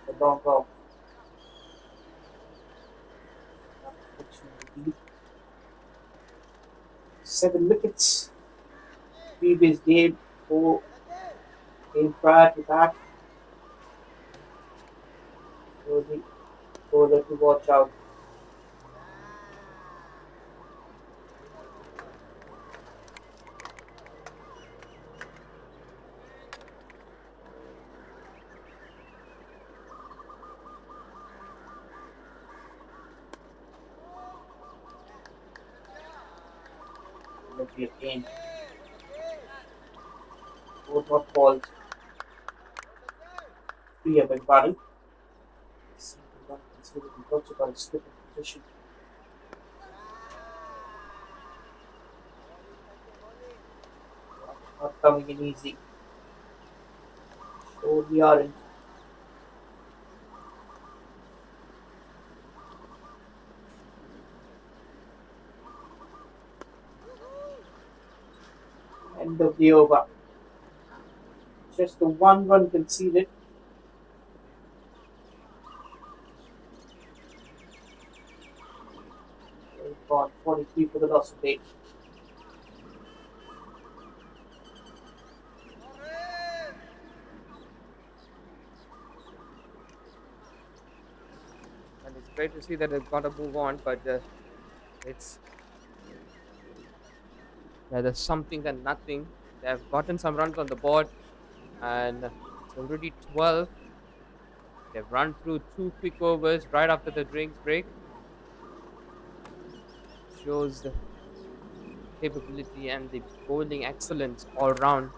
The long off. 7 wickets. Previous game, 4 game prior to that. So the bowler to watch out. Again. 4 dot balls. 3 have been batting. One considered he talks about his slip in position. Not coming in easy. So we are in. End of the over. Just the 1 run conceded. Gone 43 for the loss of 8. And it's great to see that they've got to move on, but it's there's something and nothing. They have gotten some runs on the board, and it's already 12. They've run through 2 quick overs right after the drinks break. Shows the capability and the bowling excellence all round.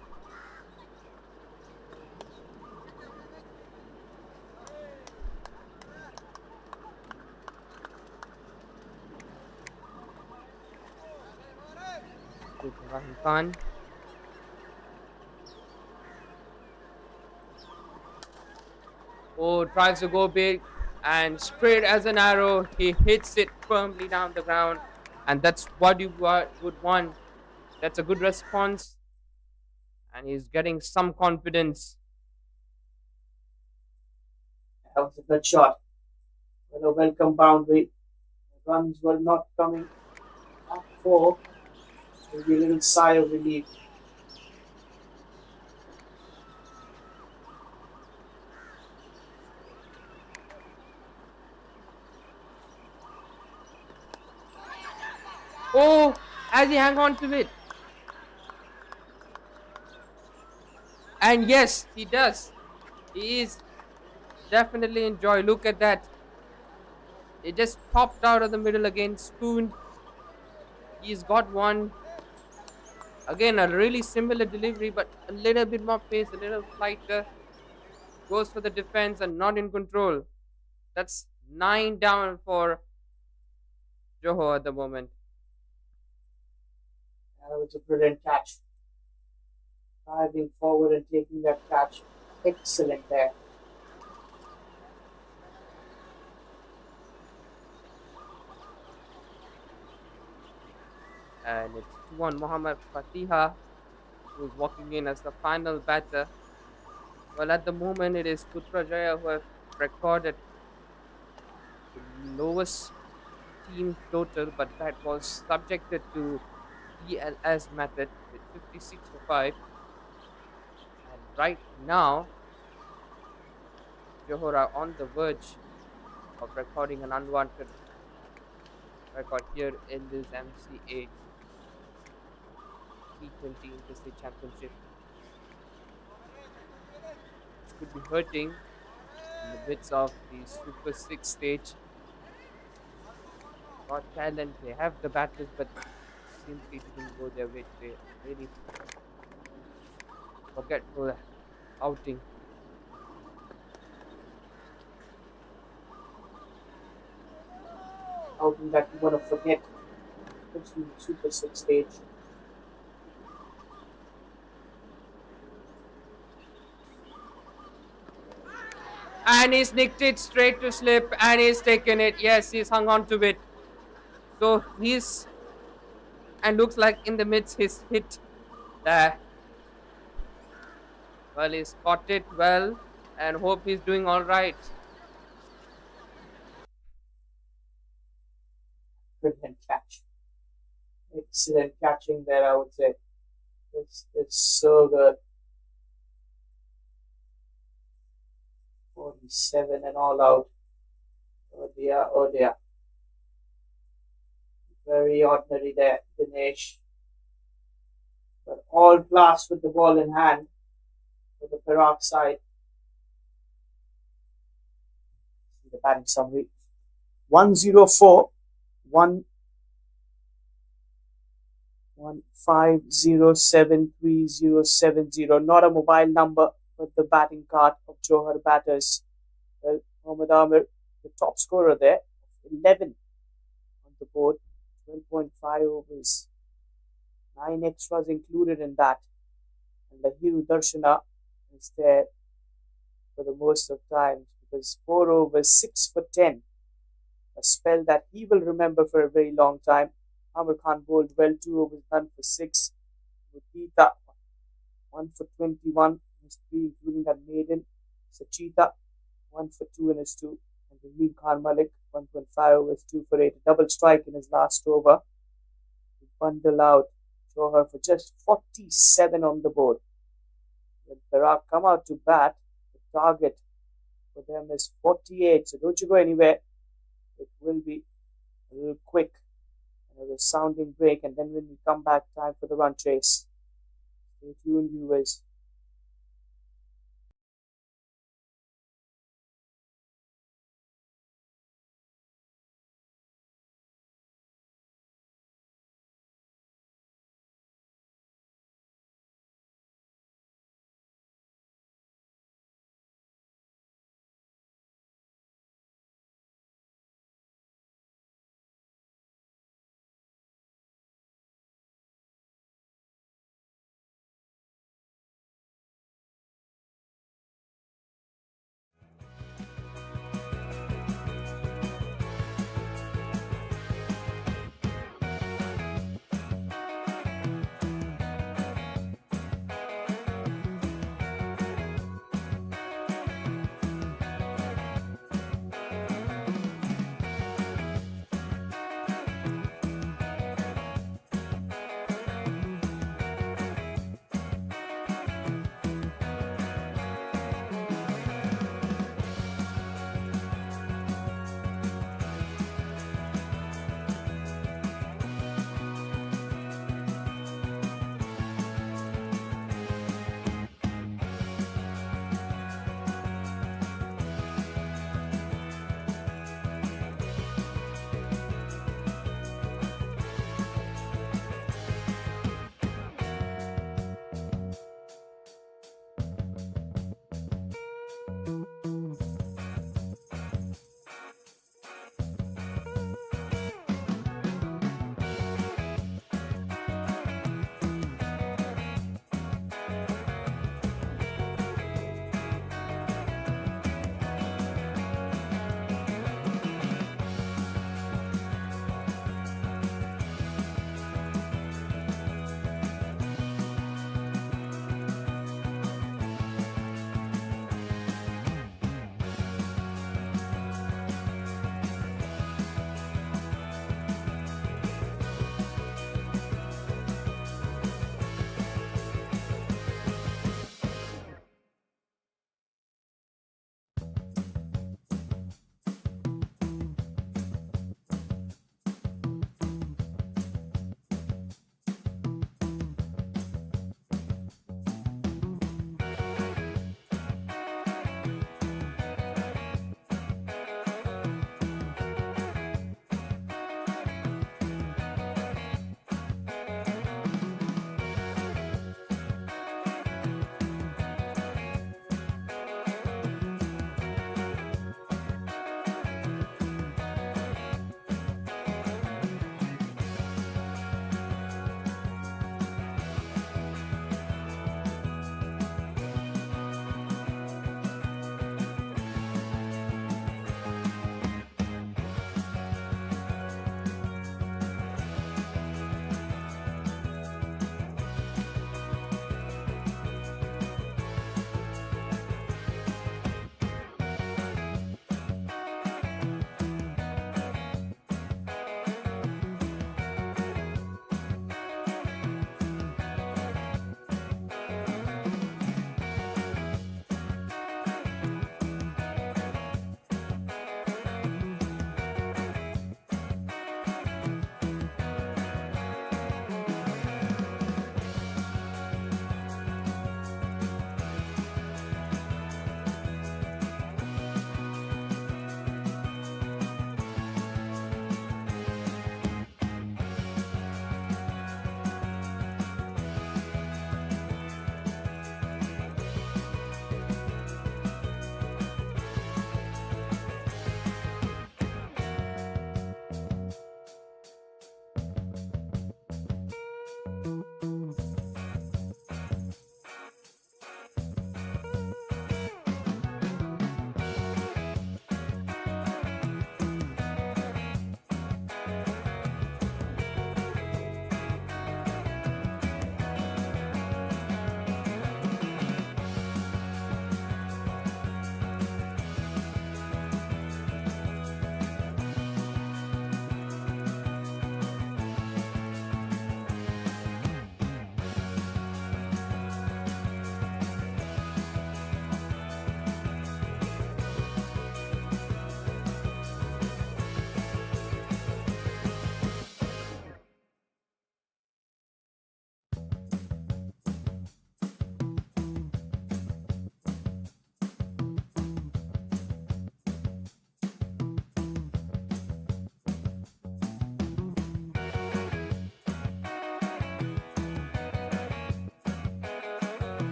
Rahim Khan. Oh, tries to go big and straight as an arrow. He hits it firmly down the ground, and that's what you would want. That's a good response, and he's getting some confidence. That was a good shot. Well, a welcome boundary. The runs were not coming up for. Maybe a little sigh of relief. Oh, as he hang on to it. And yes, he does. He is definitely enjoy. Look at that. It just popped out of the middle again. Spoon. He's got one. Again, a really similar delivery, but a little bit more pace, a little lighter. Goes for the defense and not in control. That's 9 down for Johor at the moment. That was a brilliant catch. Diving forward and taking that catch. Excellent there. And it's 2-1 Muhammad Fatiha, who's walking in as the final batter. Well, at the moment, it is Putrajaya who have recorded the lowest team total, but that was subjected to DLS method with 56 for 5. And right now, Johor are on the verge of recording an unwanted record here in this MCA T20 Interstate Championship, which could be hurting in the midst of the Super 6 stage. Got talent, they have the batters, but simply didn't go their way today. Really forgetful outing. Outing that you want to forget, especially in the Super 6 stage. And he's nicked it straight to slip and he's taken it. Yes, he's hung on to it. So he's, and looks like in the midst he's hit there. Well, he's caught it well and hope he's doing all right. Brilliant catch. Excellent catching there, I would say. It's so good. 47 and all out. Oh dear, oh dear. Very ordinary there, Dinesh. But all class with the ball in hand for the Perak side. See the batting summary. 104, 1507370. Not a mobile number, but the batting card of Johor batters. Well, Mohammad Amir, the top scorer there, 11 on the board, 12.5 overs. 9 extras included in that. And Lahiru Darshana is there for the most of times because 4 overs, 6 for 10. A spell that he will remember for a very long time. Amir Khan bowled well, 2 overs, none for 6. Mutita, 1 for 21, his 3, including that maiden. Sachita, 1 for 2 in his 2. And Rahim Khan Malik, 1.5 overs, 2 for 8. A double strike in his last over. He bundled out Johor for just 47 on the board. When Perak come out to bat, the target for them is 48. So don't you go anywhere. It will be a little quick. Another sounding break, and then when we come back, time for the run chase. Stay tuned, viewers.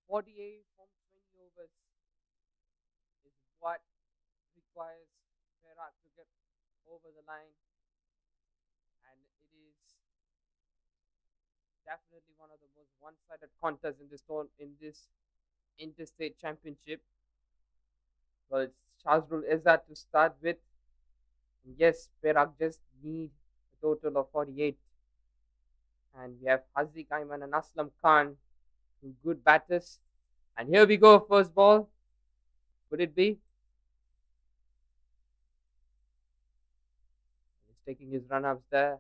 48 from 20 overs is what requires Perak to get over the line, and it is definitely one of the most one-sided contests in this interstate championship. Well, it's Shazrul Izzat to start with. And yes, Perak just need a total of 48. And we have Haziq Ayman and Aslam Khan, two good batters. And here we go, first ball. Could it be? He's taking his run-ups there.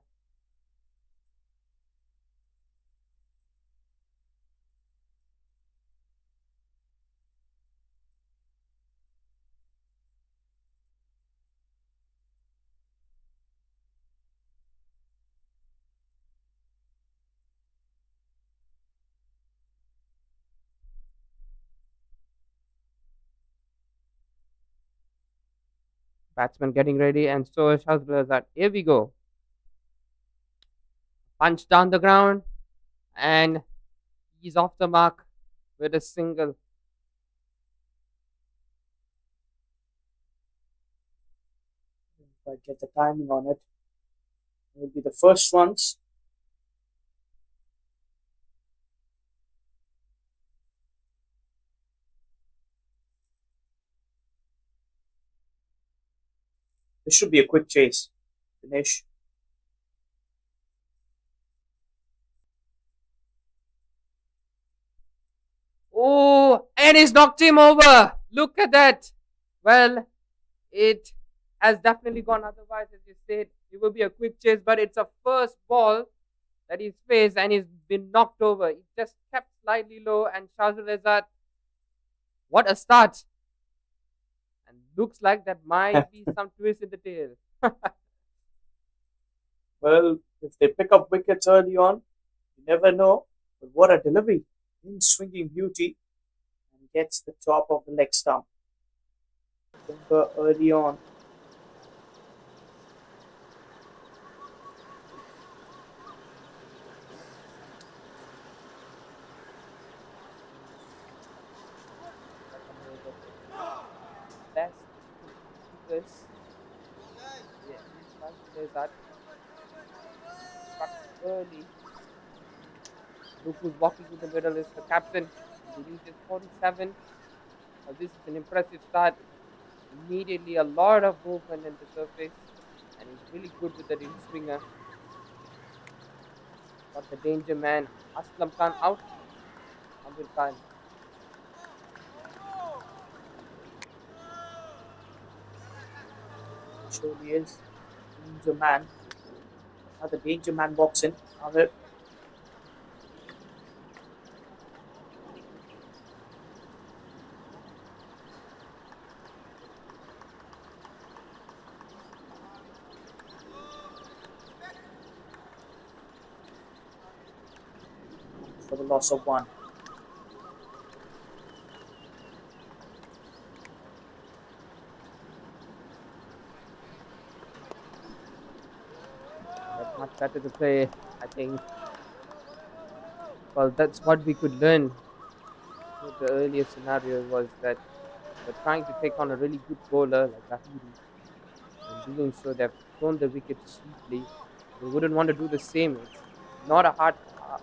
Batsman getting ready, and so is Shazrul Izzat. Here we go. Punch down the ground, and he's off the mark with a single. If I get the timing on it, it will be the first ones. This should be a quick chase. Dinesh. Oh, and he's knocked him over. Look at that. Well, it has definitely gone otherwise, as you said. It will be a quick chase, but it's a first ball that he's faced and he's been knocked over. He just kept slightly low, and Shazrul Izzat, what a start. And looks like that might be some twist in the tail. Well, if they pick up wickets early on, you never know. But what a delivery. In swinging beauty and gets the top of the leg stump. Finger early on. Best keepers. Yeah, Shazrul Izzat struck early. Look who's walking to the middle is the captain. He reaches 47. This is an impressive start. Immediately a lot of movement in the surface, and he's really good with the in swinger. Got the danger man Aslam Khan out. Amir Khan. Surely is. Danger man. Now the danger man walks in. Amir. For the loss of one. That's much better to play, I think. Well, that's what we could learn with the earlier scenario was that they're trying to take on a really good bowler like Lahiri. In doing so, they've thrown the wicket cheaply. They wouldn't want to do the same. It's not a hard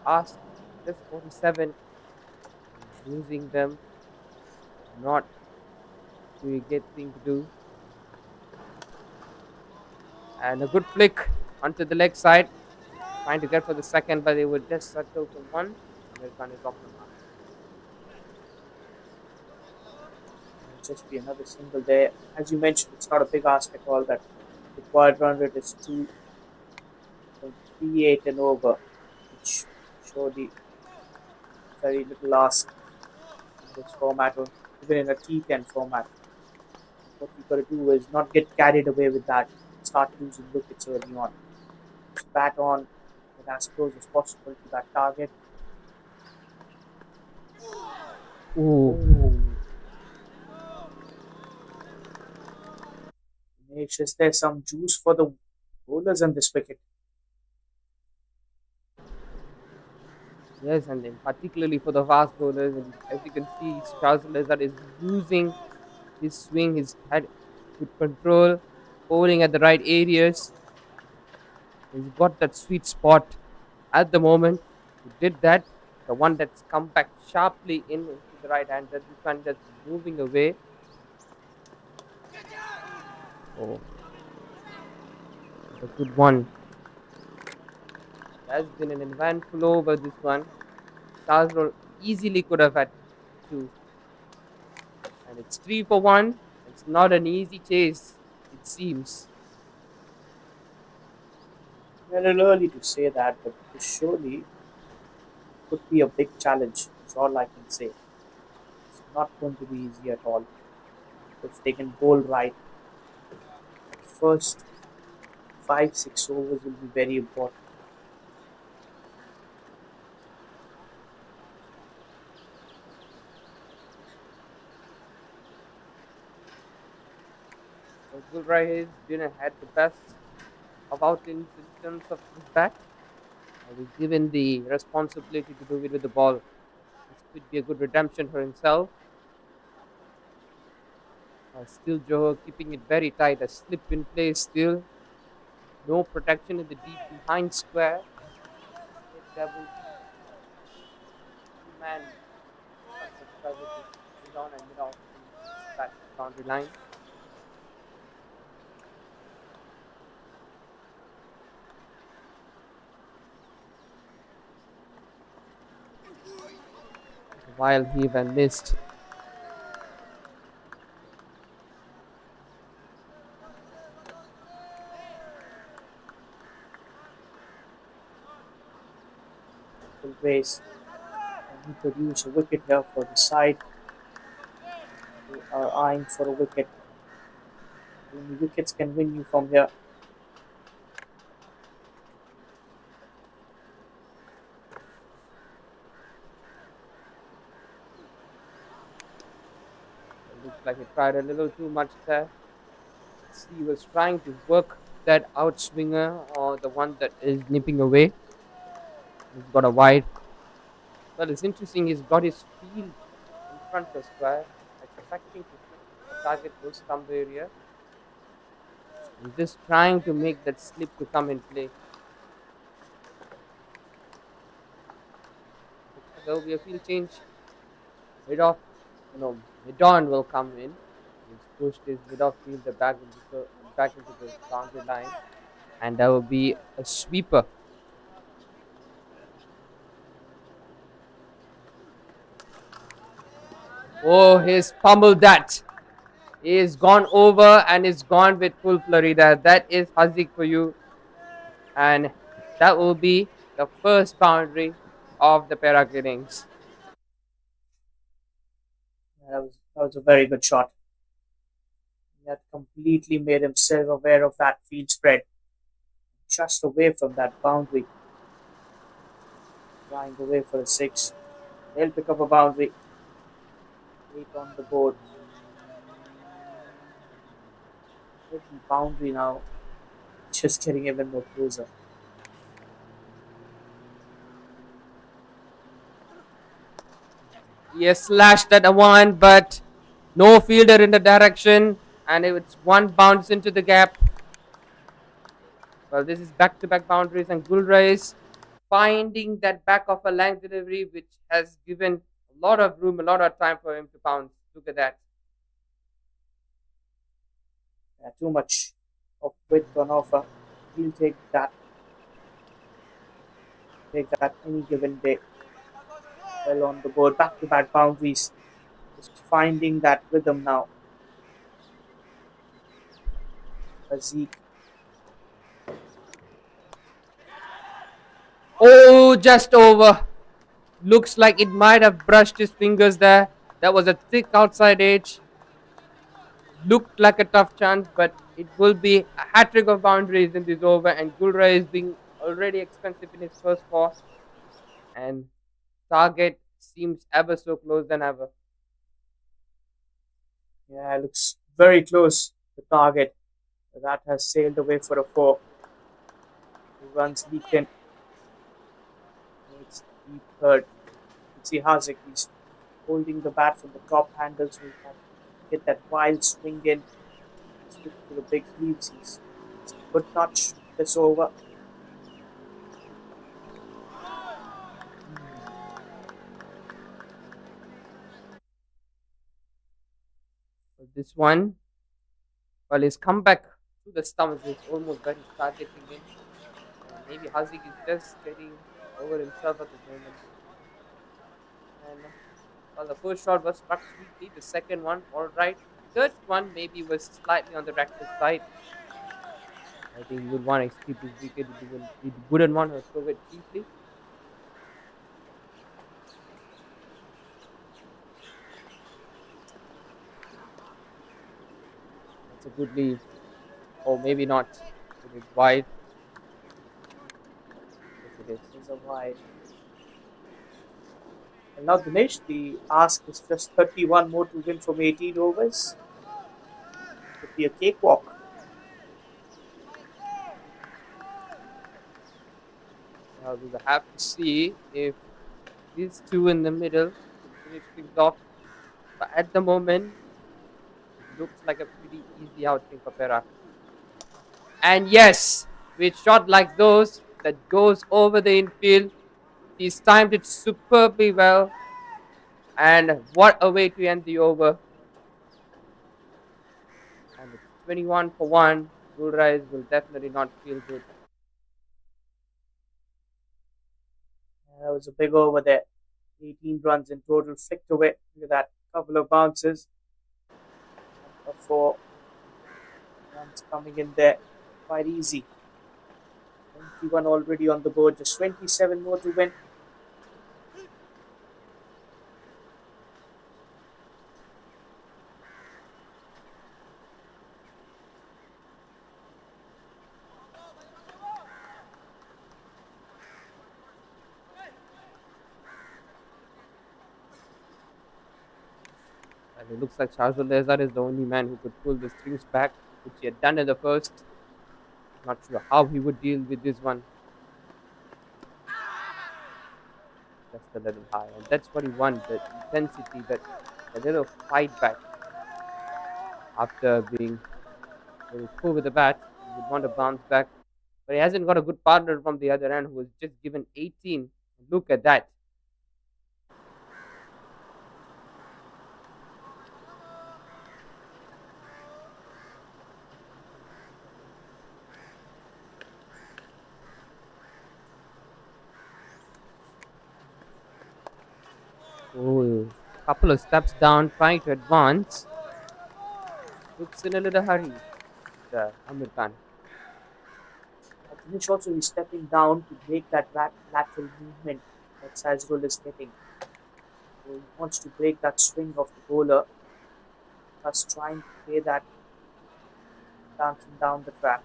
ask. Just 47. Losing them, not a good thing to do. And a good flick onto the leg side, trying to get for the second, but they would just settle for one. Amir Khan is off the mark. It'll just be another single there. As you mentioned, it's not a big ask at all. That required run rate is 2.38 and over, which surely very little ask in this format or even in a T10 format. What you got to do is not get carried away with that. Start losing wickets early on. Just bat on, get as close as possible to that target. Ooh. Is there some juice for the bowlers on this wicket? Yes, and then particularly for the fast bowlers, and as you can see, Charles Lizard is using his swing, his head with control, bowling at the right areas. He's got that sweet spot at the moment. He did that. The one that's come back sharply in into the right hand. That this one that's moving away. Oh, a good one. Has been an eventful over this one. Charles easily could have had two, and it's 3 for 1. It's not an easy chase, it seems. A little early to say that, but this surely could be a big challenge. That's all I can say. It's not going to be easy at all. If they can bowl right, first 5 6 overs will be very important. Gulrai didn't had the best of outings in terms of his bat. I was given the responsibility to do it with the ball. This could be a good redemption for himself. Still, Johor keeping it very tight. A slip in place still. No protection in the deep behind square. Instead, there will be two man in front of square with this mid on and mid off the back boundary line. While he even missed. Will raise and he produce a wicket here for the side. They are eyeing for a wicket. Only wickets can win you from here. It looks like he tried a little too much there. He was trying to work that outswinger or the one that is nipping away. He's got a wide. Well, it's interesting. He's got his field in front of square, expecting to hit a target those stump area. He's just trying to make that slip to come in play. There will be a field change. Mid off, no, mid on will come in. He's pushed his mid off fielder back into the boundary line, and there will be a sweeper. Oh, he's pummeled that. He's gone over and is gone with full flurry there. That is Haziq for you. And that will be the first boundary of the Perak innings. That was a very good shot. He had completely made himself aware of that field spread. Just away from that boundary. Flying away for a 6. They'll pick up a boundary. 8 on the board. Hidden boundary now. Just getting even more closer. He has slashed at a one, but no fielder in the direction. And it's one bounce into the gap. Well, this is back to back boundaries, and Gulra is finding that back of a line delivery, which has given a lot of room, a lot of time for him to pounce. Look at that. Yeah, too much of width on offer. He'll take that. Take that any given day. Well on the board. Back to back boundaries. Just finding that rhythm now. Zeke. Oh, just over. Looks like it might have brushed his fingers there. That was a thick outside edge. Looked like a tough chance, but it will be a hat trick of boundaries in this over. And Gulra is being already expensive in his first 4. And target seems ever so close than ever. Yeah, looks very close. The target. That has sailed away for a 4. The runs leaked in. It's deep third. You see Hazik, he's holding the bat from the top handle so he can get that wild swing in. He's looking for the big heaves. It's a good touch this over. But this one, well, his comeback to the stumps is almost where he's targeting in. And maybe Hazik is just getting over himself at the moment. And well, the first shot was struck sweetly. The second one, all right. Third one maybe was slightly on the reckless side. I think he would want to keep his wicket. He wouldn't want to throw it cheaply. That's a good leave. Or maybe not. It is wide. Yes, it is. It's a wide. And now Dinesh, the ask is just 31 more to win from 18 overs. Could be a cakewalk. Now we will have to see if these two in the middle could finish things off. But at the moment, it looks like a pretty easy outing for Perak. And yes, with shot like those that goes over the infield, he's timed it superbly well. And what a way to end the over. And it's 21 for 1. Gulrais will definitely not feel good. That was a big over there. 18 runs in total flicked away. Look at that. Couple of bounces. And 4 runs coming in there. Quite easy. 21 already on the board. Just 27 more to win. And it looks like Shahzul Lezar is the only man who could pull the strings back, which he had done in the first. Not sure how he would deal with this one. Just a little high. And that's what he wants, the intensity, that a little fight back. After being very poor with the bat, he would want to bounce back. But he hasn't got a good partner from the other end who was just given 18. Look at that. Oh, couple of steps down, trying to advance. Looks in a little hurry, Amir Khan. Dinesh also is stepping down to break that lateral movement that Sazrul is getting. So he wants to break that swing of the bowler, thus trying to play that dancing down the track.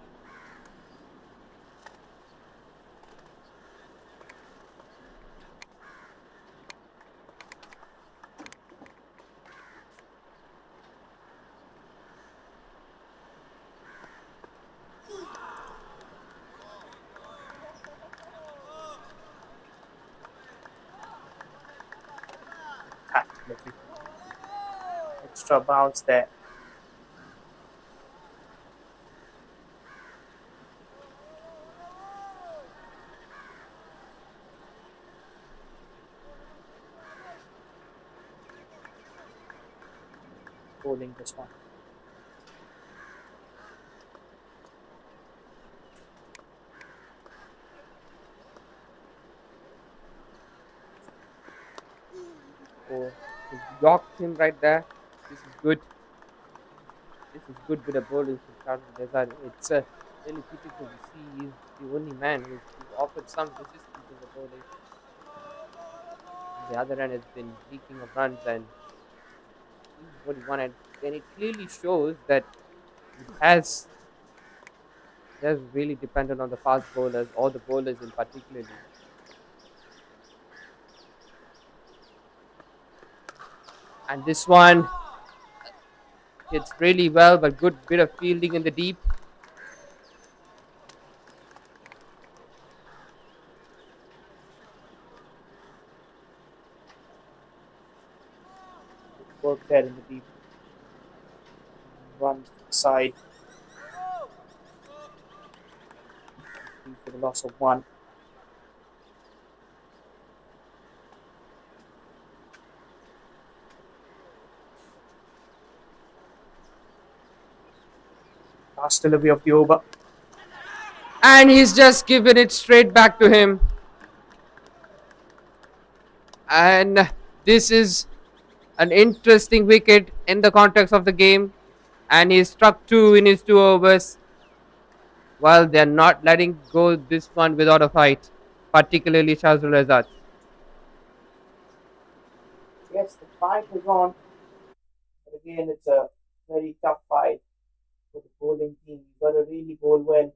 Extra bounce there. Bowling this one. Oh, he blocked him right there. This is good. This is good with the bowling from Shahzul Lezar. It's really beautiful to see he's the only man who's offered some resistance in the bowling. The other end has been leaking of runs, and this is what he wanted. And it clearly shows that it has just really dependent on the fast bowlers or the bowlers in particularly. And this one hits really well, but good bit of fielding in the deep. work there in the deep. Run to the side. For the loss of one. Last delivery of the over. And he's just given it straight back to him. And this is an interesting wicket in the context of the game. And he struck two in his 2 overs. Well, they're not letting go this one without a fight, particularly Shazul Azad. Yes, the fight is on. But again, it's a very tough fight for the bowling team. You've got to really bowl well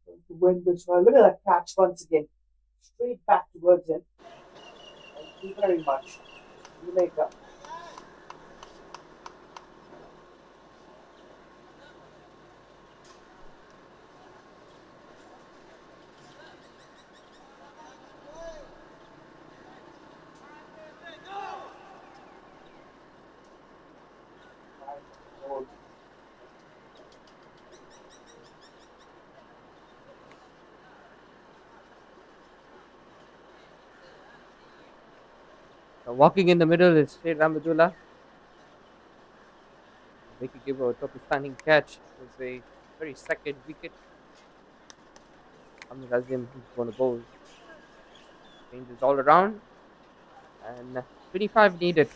to win this one. Look at that catch once again. Straight back towards him. Thank you very much. See you later. Walking in the middle is Sheikh Rahmatullah. Wicket giver took a stunning catch. It was a very second wicket. Amir Azim is going to bowl. Changes all around. And 25 needed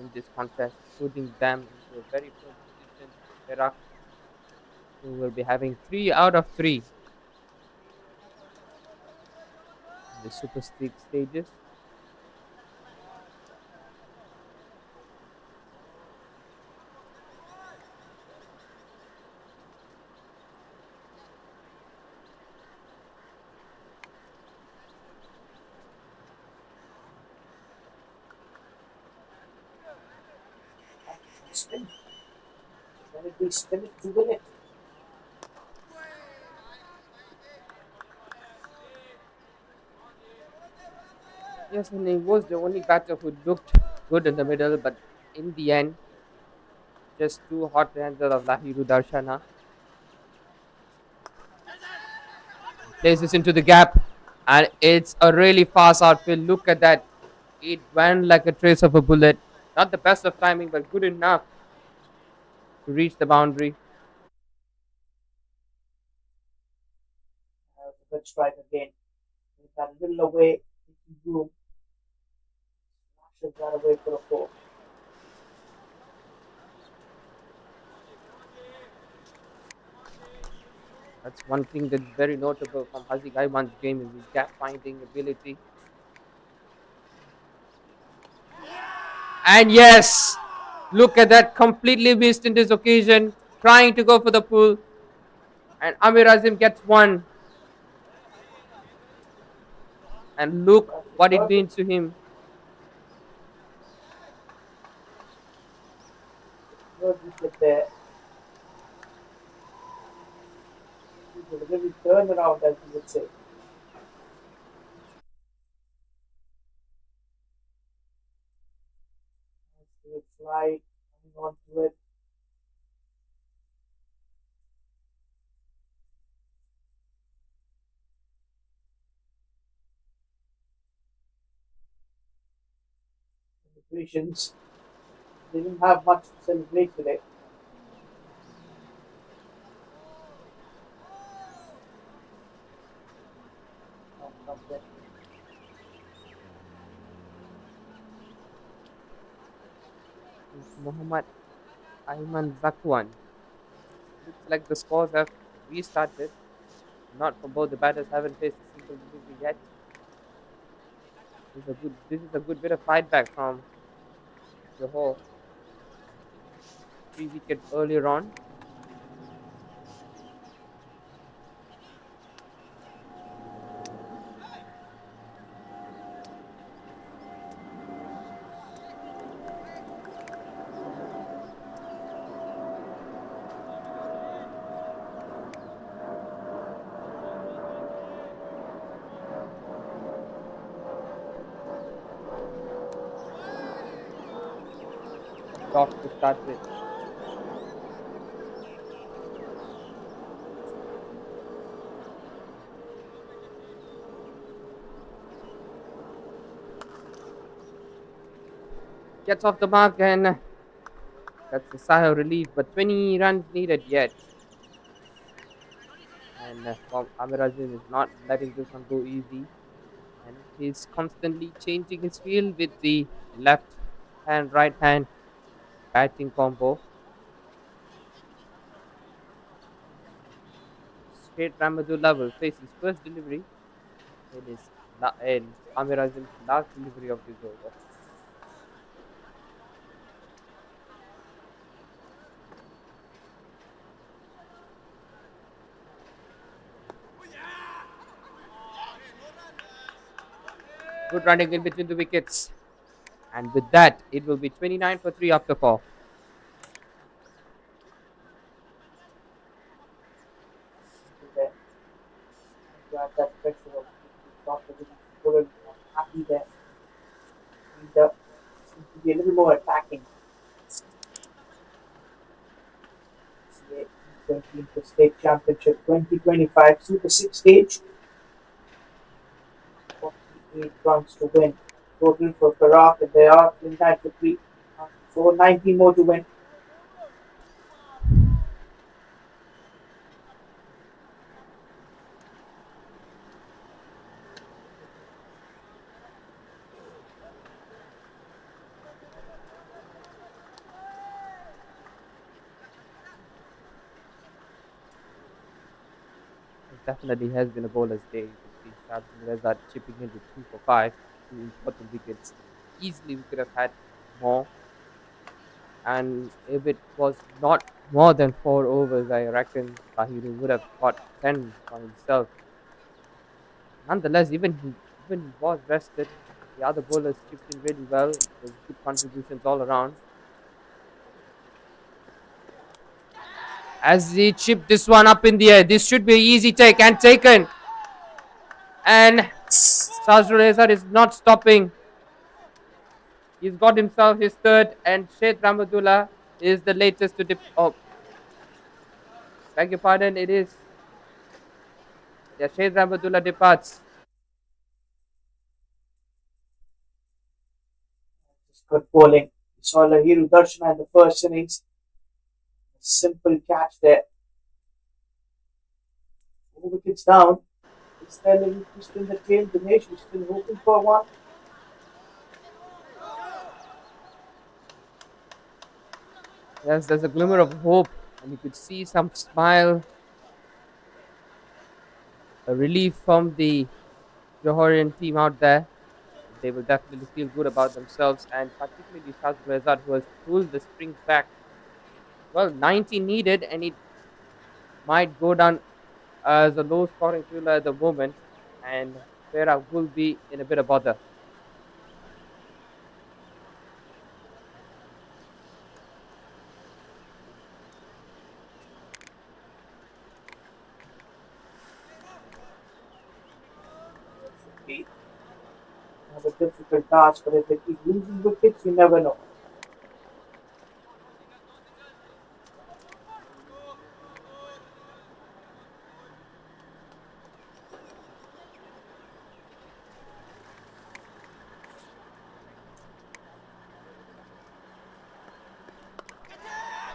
in this contest, putting them into a very poor position. Perak, who will be having 3 out of 3 in the Super 6 stages. Spin. Can it be spin it to win it? Yes, and he was the only batter who looked good in the middle, but in the end, just two hot hands of Lahiru Darshana. Plays this into the gap, and it's a really fast outfield. Look at that. It went like a trace of a bullet. Not the best of timing, but good enough to reach the boundary. A good strike again. He got a little away. Room. Should run away for a four. That's one thing that's very notable from Haziq Aiman's game is his gap finding ability. And yes, look at that, completely missed in this occasion, trying to go for the pull. And Amir Azim gets one. And look what it means to him. Good wicket there. He's a really turnaround, as you would say. Nice fly, coming on to it. Celebrations. They didn't have much to celebrate today. Muhammad Aiman Zakwan. Looks like the scores have restarted. Not for both the batters haven't faced a single delivery yet. This is a good bit of fight back from Johor. 3 wickets earlier on. soft to start with. Gets off the mark and that's a sigh of relief, but 20 runs needed yet. And Amir Azim is not letting this one go easy. And he's constantly changing his field with the left hand, right hand batting combo. Straight Ramadullah will face his first delivery in Amir Azim's last delivery of this over. Good running in between the wickets. And with that, it will be 29 for 3 after 4. There. Got that pressure of Dr. Williams. I'm happy there. He seems to be a little more attacking. T20 Interstate Championship 2025 Super 6 stage. 48 runs to win. Total for Perak, and they are 29 for 3. So 19 more to win. It definitely has been a bowler's day. You can see Shazim Reza chipping in with 2 for 5, 2 important wickets. Easily, we could have had more. And if it was not more than 4 overs, I reckon Tahiru would have got 10 for himself. Nonetheless, even he was rested. The other bowlers chipped in really well. There's good contributions all around. As he chipped this one up in the air, this should be an easy take and taken. And Shazrul Azhar is not stopping. He's got himself his third, and Sheikh Ramadullah is the latest to dip. Oh, beg your pardon, it is. Yeah, Sheikh Ramadullah departs. Good bowling. We saw Lahiru Darshana in the first innings. A simple catch there. 4 wickets down. Is there a little twist in the tail? Dinesh is still hoping for one. Yes, there's a glimmer of hope, and you could see some smile, a relief from the Johorian team out there. They will definitely feel good about themselves, and particularly Shazrul Azhar, who has pulled the strings back. Well, 90 needed, and it might go down as a low scoring thriller at the moment, and Perak will be in a bit of bother. Should be have a difficult task, but if they keep losing wickets, you never know.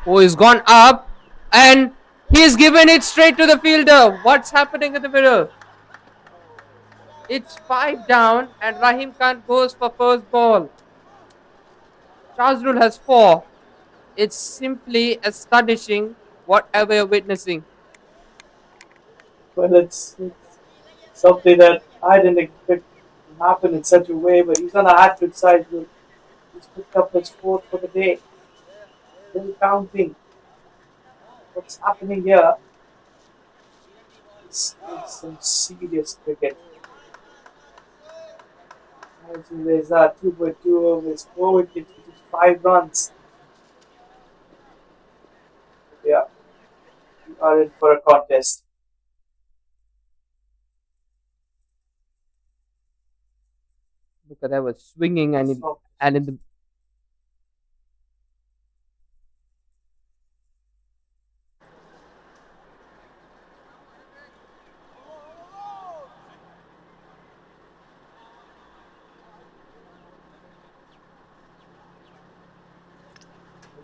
Oh, he's gone up, and he's given it straight to the fielder. What's happening in the middle? It's 5 down, and Rahim Khan goes for first ball. Shazrul has 4. It's simply astonishing whatever you're witnessing. Well, it's something that I didn't expect to happen in such a way, but he's on a hat-trick side. He's picked up his fourth for the day. Still counting. What's happening here is some serious cricket. Imagine there's 2 overs, 4 wickets, which is 5 runs. Yeah, we are in for a contest. Look at that, was swinging, and in the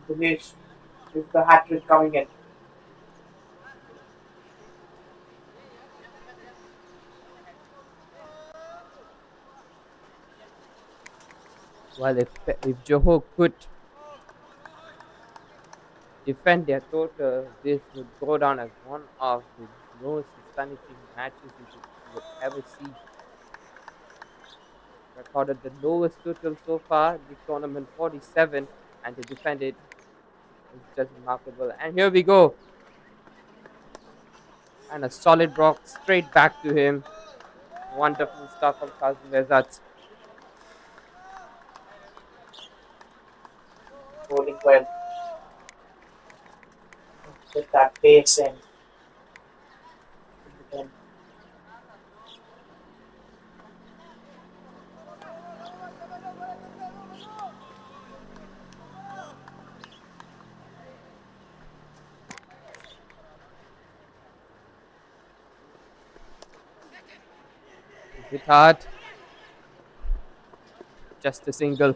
Dinesh with the hat trick coming in. Well, if Johor could defend their total, this would go down as one of the most astonishing matches you would ever see. Recorded the lowest total so far this tournament, 47, and to defend it is just remarkable. And here we go, and a solid block straight back to him. Wonderful stuff from Shazil Rezat. Bowling well with that pace in the end. Is it hard? Just a single.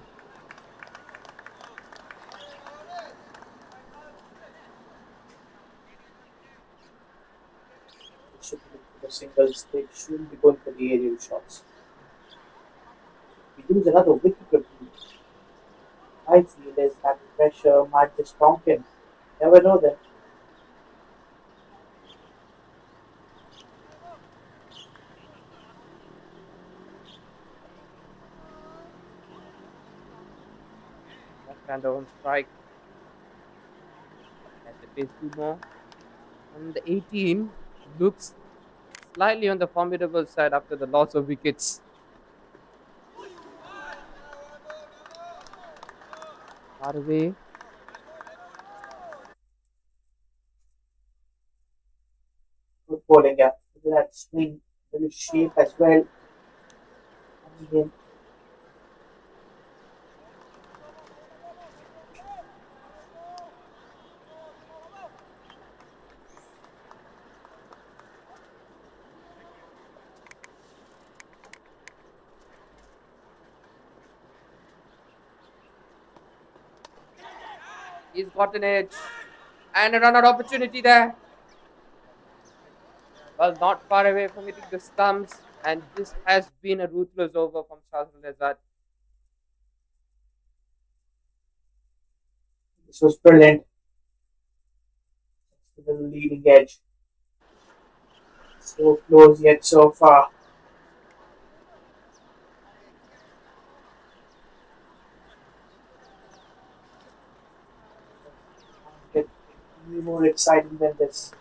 They should be looking for the singles. They shouldn't be going for the aerial shots. We lose another wicket. I feel is that pressure might just conk him. Never know that. Left-hander on strike. Let the pace do more. And the 18 looks slightly on the formidable side after the loss of wickets. Far away. Good bowling, yeah. Look at that swing, little shape as well. Coming in. He's got an edge. And a run out opportunity there. Well, not far away from hitting the stumps. And this has been a ruthless over from Shazil Rezat. This was brilliant. To the leading edge. So close yet so far. Can't get any more exciting than this.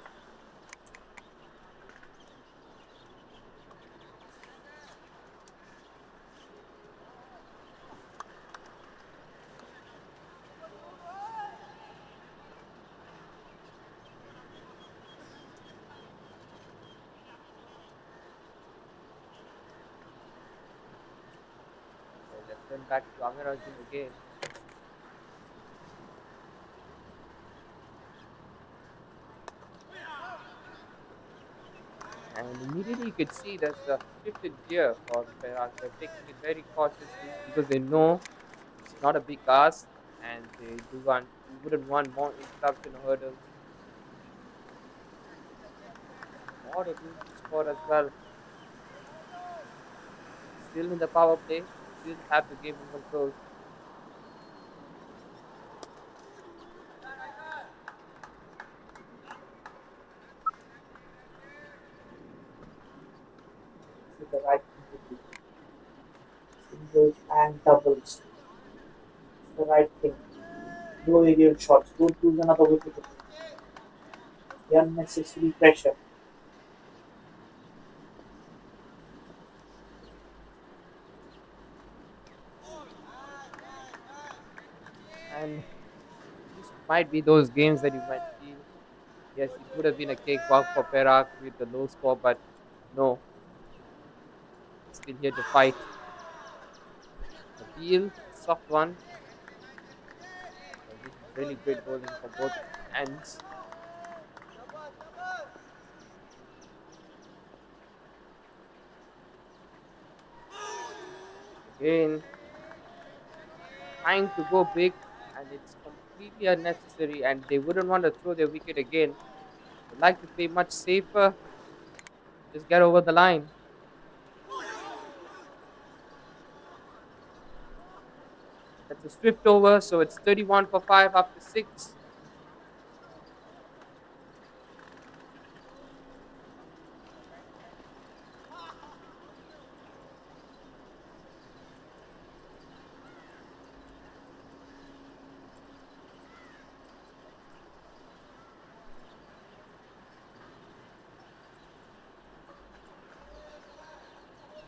So let's turn back to Amirajin again. And immediately you could see there's a shift in gear for Perak. They're taking it very cautiously because they know it's not a big ask and they wouldn't want more interruption hurdles. What a beautiful score as well. Still in the power play, still have the game in control. This is the right thing to do. Singles and doubles. It's the right thing. No aerial shots. Don't lose another wicket. The unnecessary pressure. And this might be those games that you might feel, yes, it would have been a cakewalk for Perak with the low score, but no, still here to fight. The deal, soft one. So this is really great bowling from both ends. Again, trying to go big, and it's completely unnecessary, and they wouldn't want to throw their wicket again. They like to play much safer, just get over the line. That's a swift over, so it's 31 for 5 after 6.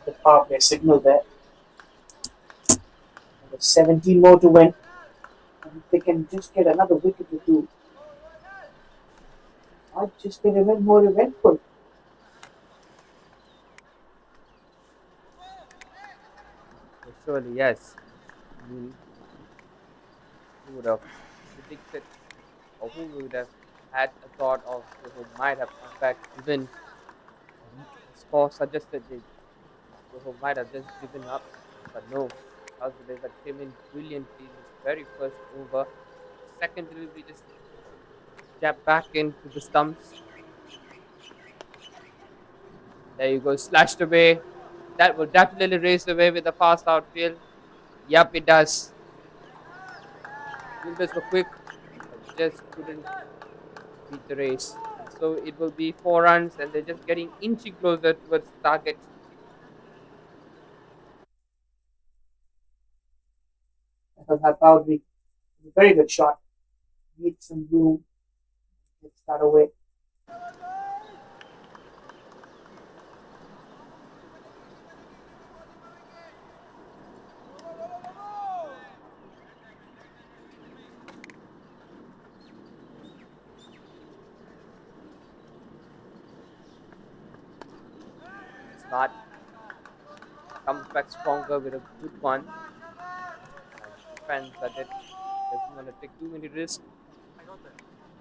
The power play signal there. And there's 17 more to win. And if they can just get another wicket or two, might just get even more eventful. Surely, yes. I mean, who would have predicted, or who would have had a thought of Johor might have come back? Even the score suggested that Johor might have just given up, but no. Azuleza came in brilliantly in his very first over. Second delivery just jabbed back into the stumps. There you go, slashed away. That will definitely race away with the fast outfield. Yep, it does. Fielders were quick, but just couldn't beat the race. And so it will be 4 runs, and they're just getting inching closer towards the target. I thought that boundary was a very good shot. Need some room. Gets that away. Start comes back stronger with a good one. And defense that it doesn't want to take too many risks.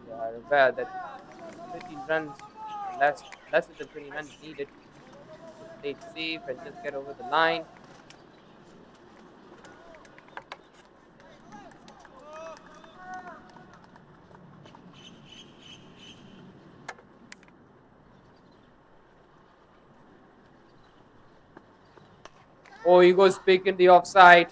They are aware that 13 runs, less than 20 runs needed. Just play it safe and just get over the line. Oh, he goes big in the offside.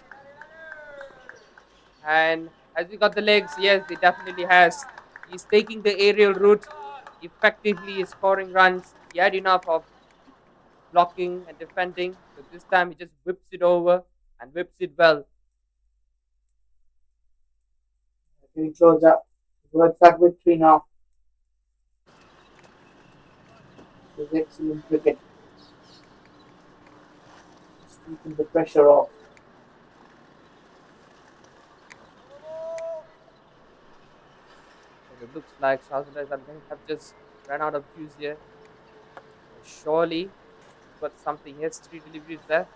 And has he got the legs? Yes, he definitely has. He's taking the aerial route. Effectively, he's scoring runs. He had enough of blocking and defending. So this time he just whips it over and whips it well. Getting close up towards that victory now. It was excellent cricket. Just keeping the pressure off. So it looks like Shahzad have just ran out of juice here. Surely he's got something. He has 3 deliveries left.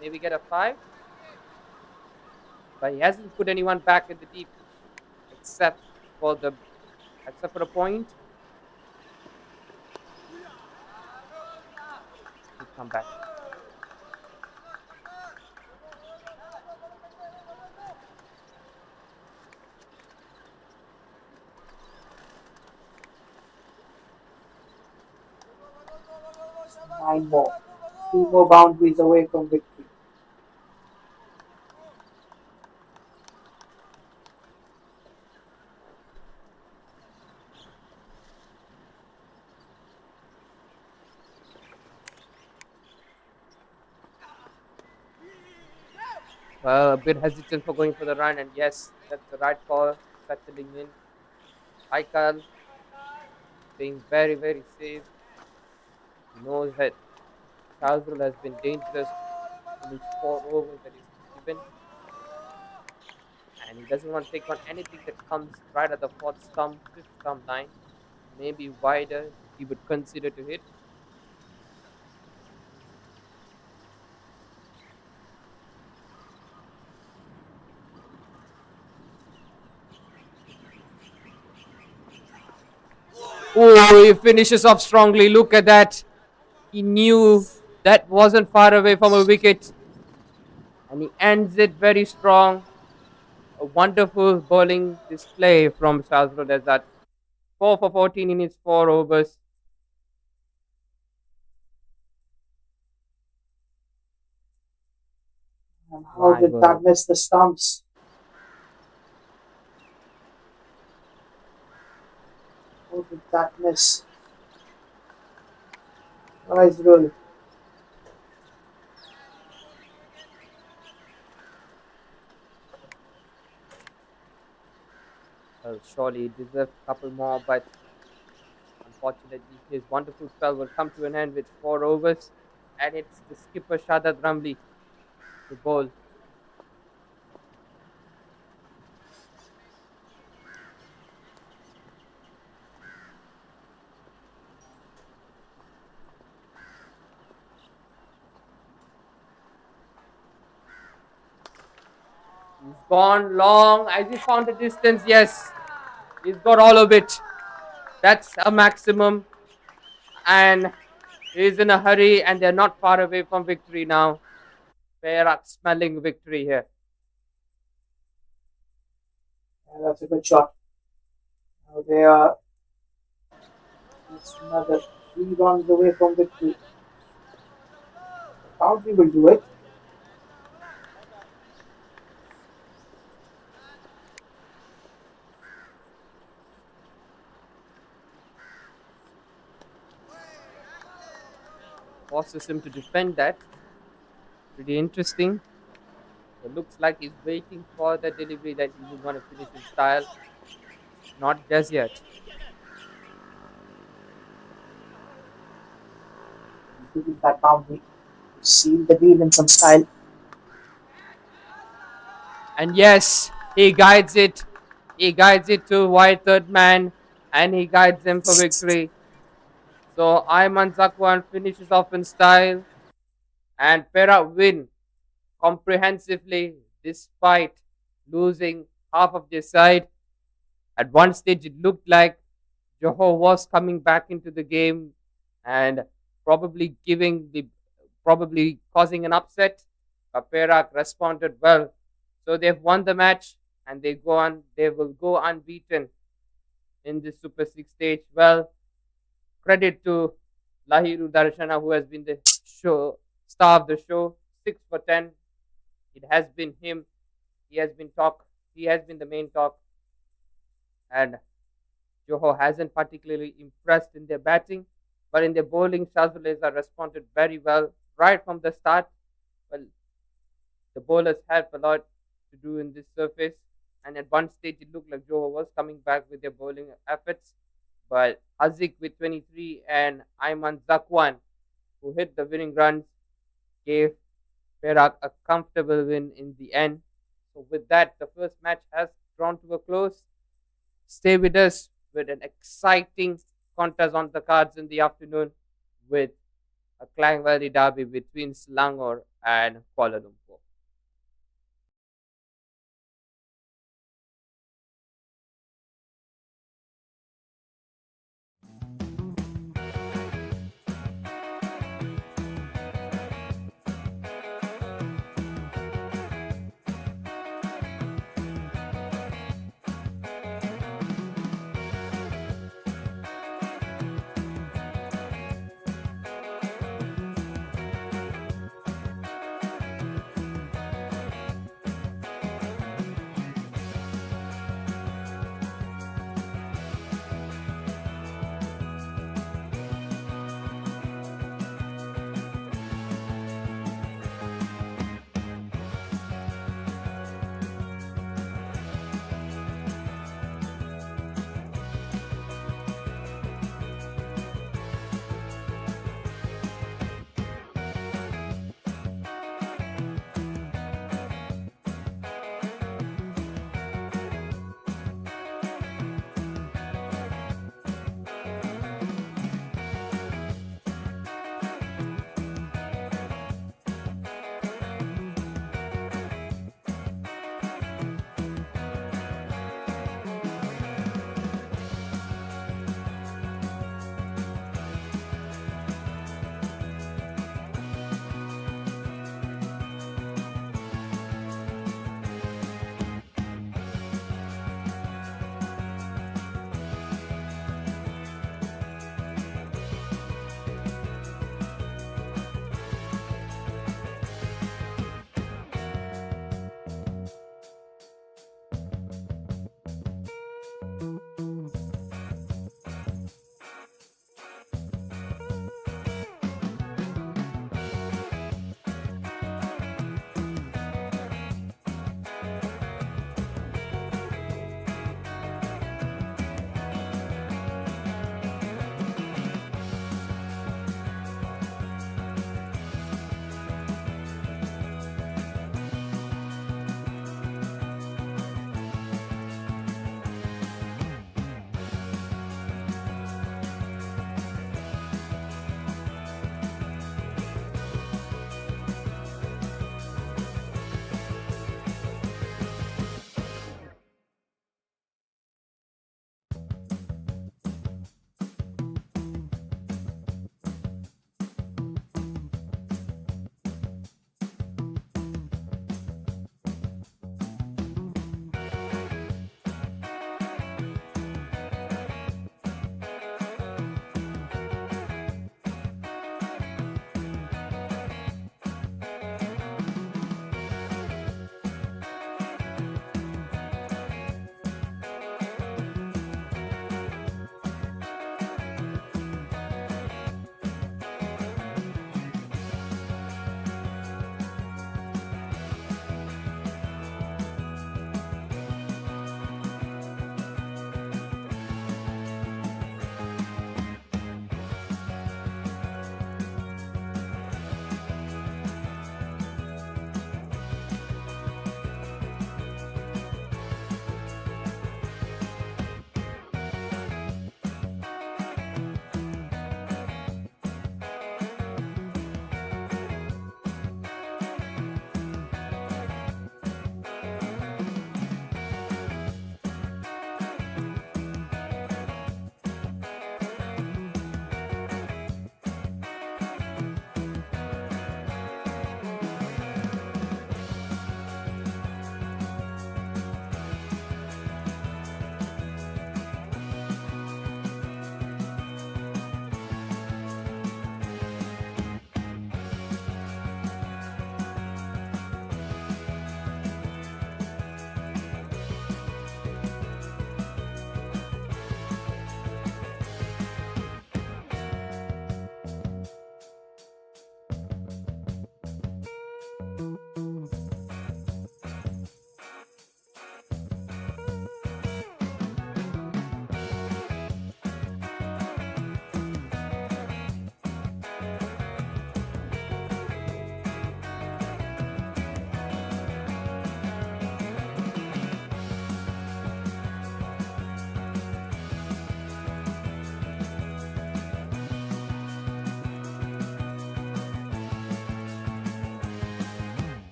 Maybe get a 5. But he hasn't put anyone back in the deep except for a point. He'll come back. Nine more. 2 more boundaries away from victory. Well, a bit hesitant for going for the run, and yes, that's the right call. Settling in. Aikal being very, very safe. He knows that Shazrul has been dangerous in his 4 overs that he's given, and he doesn't want to take on anything that comes right at the fourth stump, fifth stump line. Maybe wider, he would consider to hit. Oh, he finishes off strongly. Look at that. He knew that wasn't far away from a wicket. And he ends it very strong. A wonderful bowling display from Shazrul Azad. 4 for 14 in his 4 overs. And how My did word. that miss the stumps? How did that miss? Nice rule. Well, surely he deserved a couple more, but unfortunately, his wonderful spell will come to an end with 4 overs. And it's the skipper Shadad Ramli to bowl. He's gone long. Has he found the distance? Yes. He's got all of it. That's a maximum. And he's in a hurry, and they're not far away from victory now. Perak smelling victory here. Yeah, that's a good shot. Now they are just another 3 runs away from victory. Boundary will do it. Forces him to defend that. Pretty interesting. It looks like he's waiting for the delivery that he would want to finish in style. Not just yet. Hitting that boundary. Seal the deal in some style. And yes, he guides it. He guides it to wide third man, and he guides them for victory. So Ayman Zakwan finishes off in style, and Perak win comprehensively despite losing half of their side. At one stage, it looked like Johor was coming back into the game and probably causing an upset. But Perak responded well, so they've won the match and they will go unbeaten in the Super 6 stage. Well, credit to Lahiru Darshana, who has been the star of the show. 6 for 10. It has been him. He has been the main talk. And Johor hasn't particularly impressed in their batting, but in their bowling, Shazuleza responded very well right from the start. Well, the bowlers have a lot to do in this surface, and at one stage it looked like Johor was coming back with their bowling efforts, but Haziq with 23 and Ayman Zakwan, who hit the winning runs, gave Perak a comfortable win in the end. So with that, the first match has drawn to a close. Stay with us with an exciting contest on the cards in the afternoon with a Klang Valley derby between Selangor and Kuala Lumpur.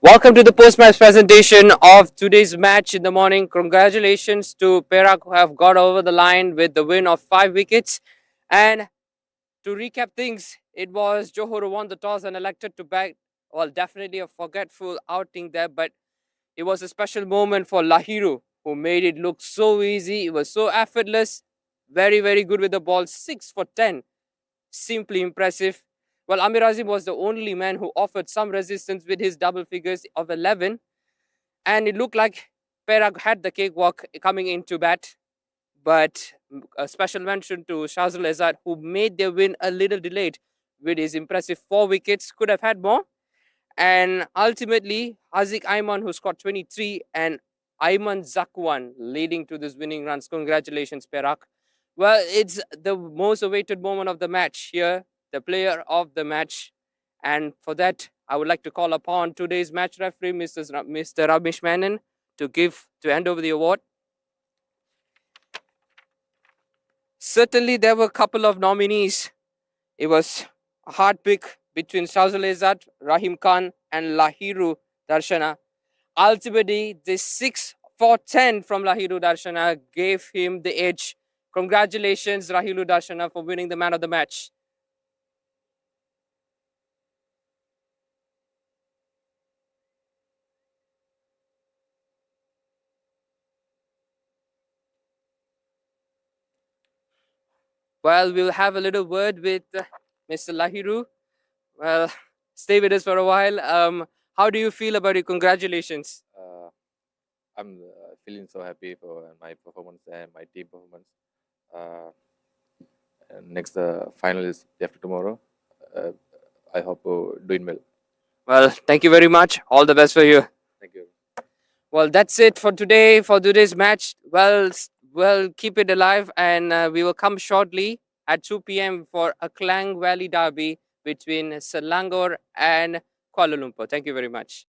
Welcome to the post-match presentation of today's match in the morning. Congratulations to Perak who have got over the line with the win of 5 wickets. And to recap things, it was Johor who won the toss and elected to bat. Well, definitely a forgetful outing there, but it was a special moment for Lahiru, who made it look so easy. It was so effortless. Very, very good with the ball. 6 for 10. Simply impressive. Well, Amir Azim was the only man who offered some resistance with his double figures of 11. And it looked like Perak had the cakewalk coming into bat. But a special mention to Shazul Azad, who made their win a little delayed with his impressive 4 wickets. Could have had more. And ultimately, Haziq Aiman, who scored 23, and Aiman Zakwan leading to this winning runs. Congratulations, Perak. Well, it's the most awaited moment of the match here, the player of the match. And for that, I would like to call upon today's match referee, Mr. Ramesh Menon, to hand over the award. Certainly, there were a couple of nominees. It was a hard pick between Shazul Azad, Rahim Khan, and Lahiru Darshana. Ultimately, the 6 for 10 from Lahiru Darshana gave him the edge. Congratulations, Lahiru Darshana, for winning the man of the match. Well, we'll have a little word with Mr. Lahiru. Well, stay with us for a while. How do you feel about it? Congratulations. I'm feeling so happy for my performance and my team performance. And next, final is day after tomorrow. I hope doing well. Well, thank you very much. All the best for you. Thank you. Well, that's it for today, for today's match. Well, keep it alive, and we will come shortly at 2 p.m. for a Klang Valley derby between Selangor and Kuala Lumpur. Thank you very much.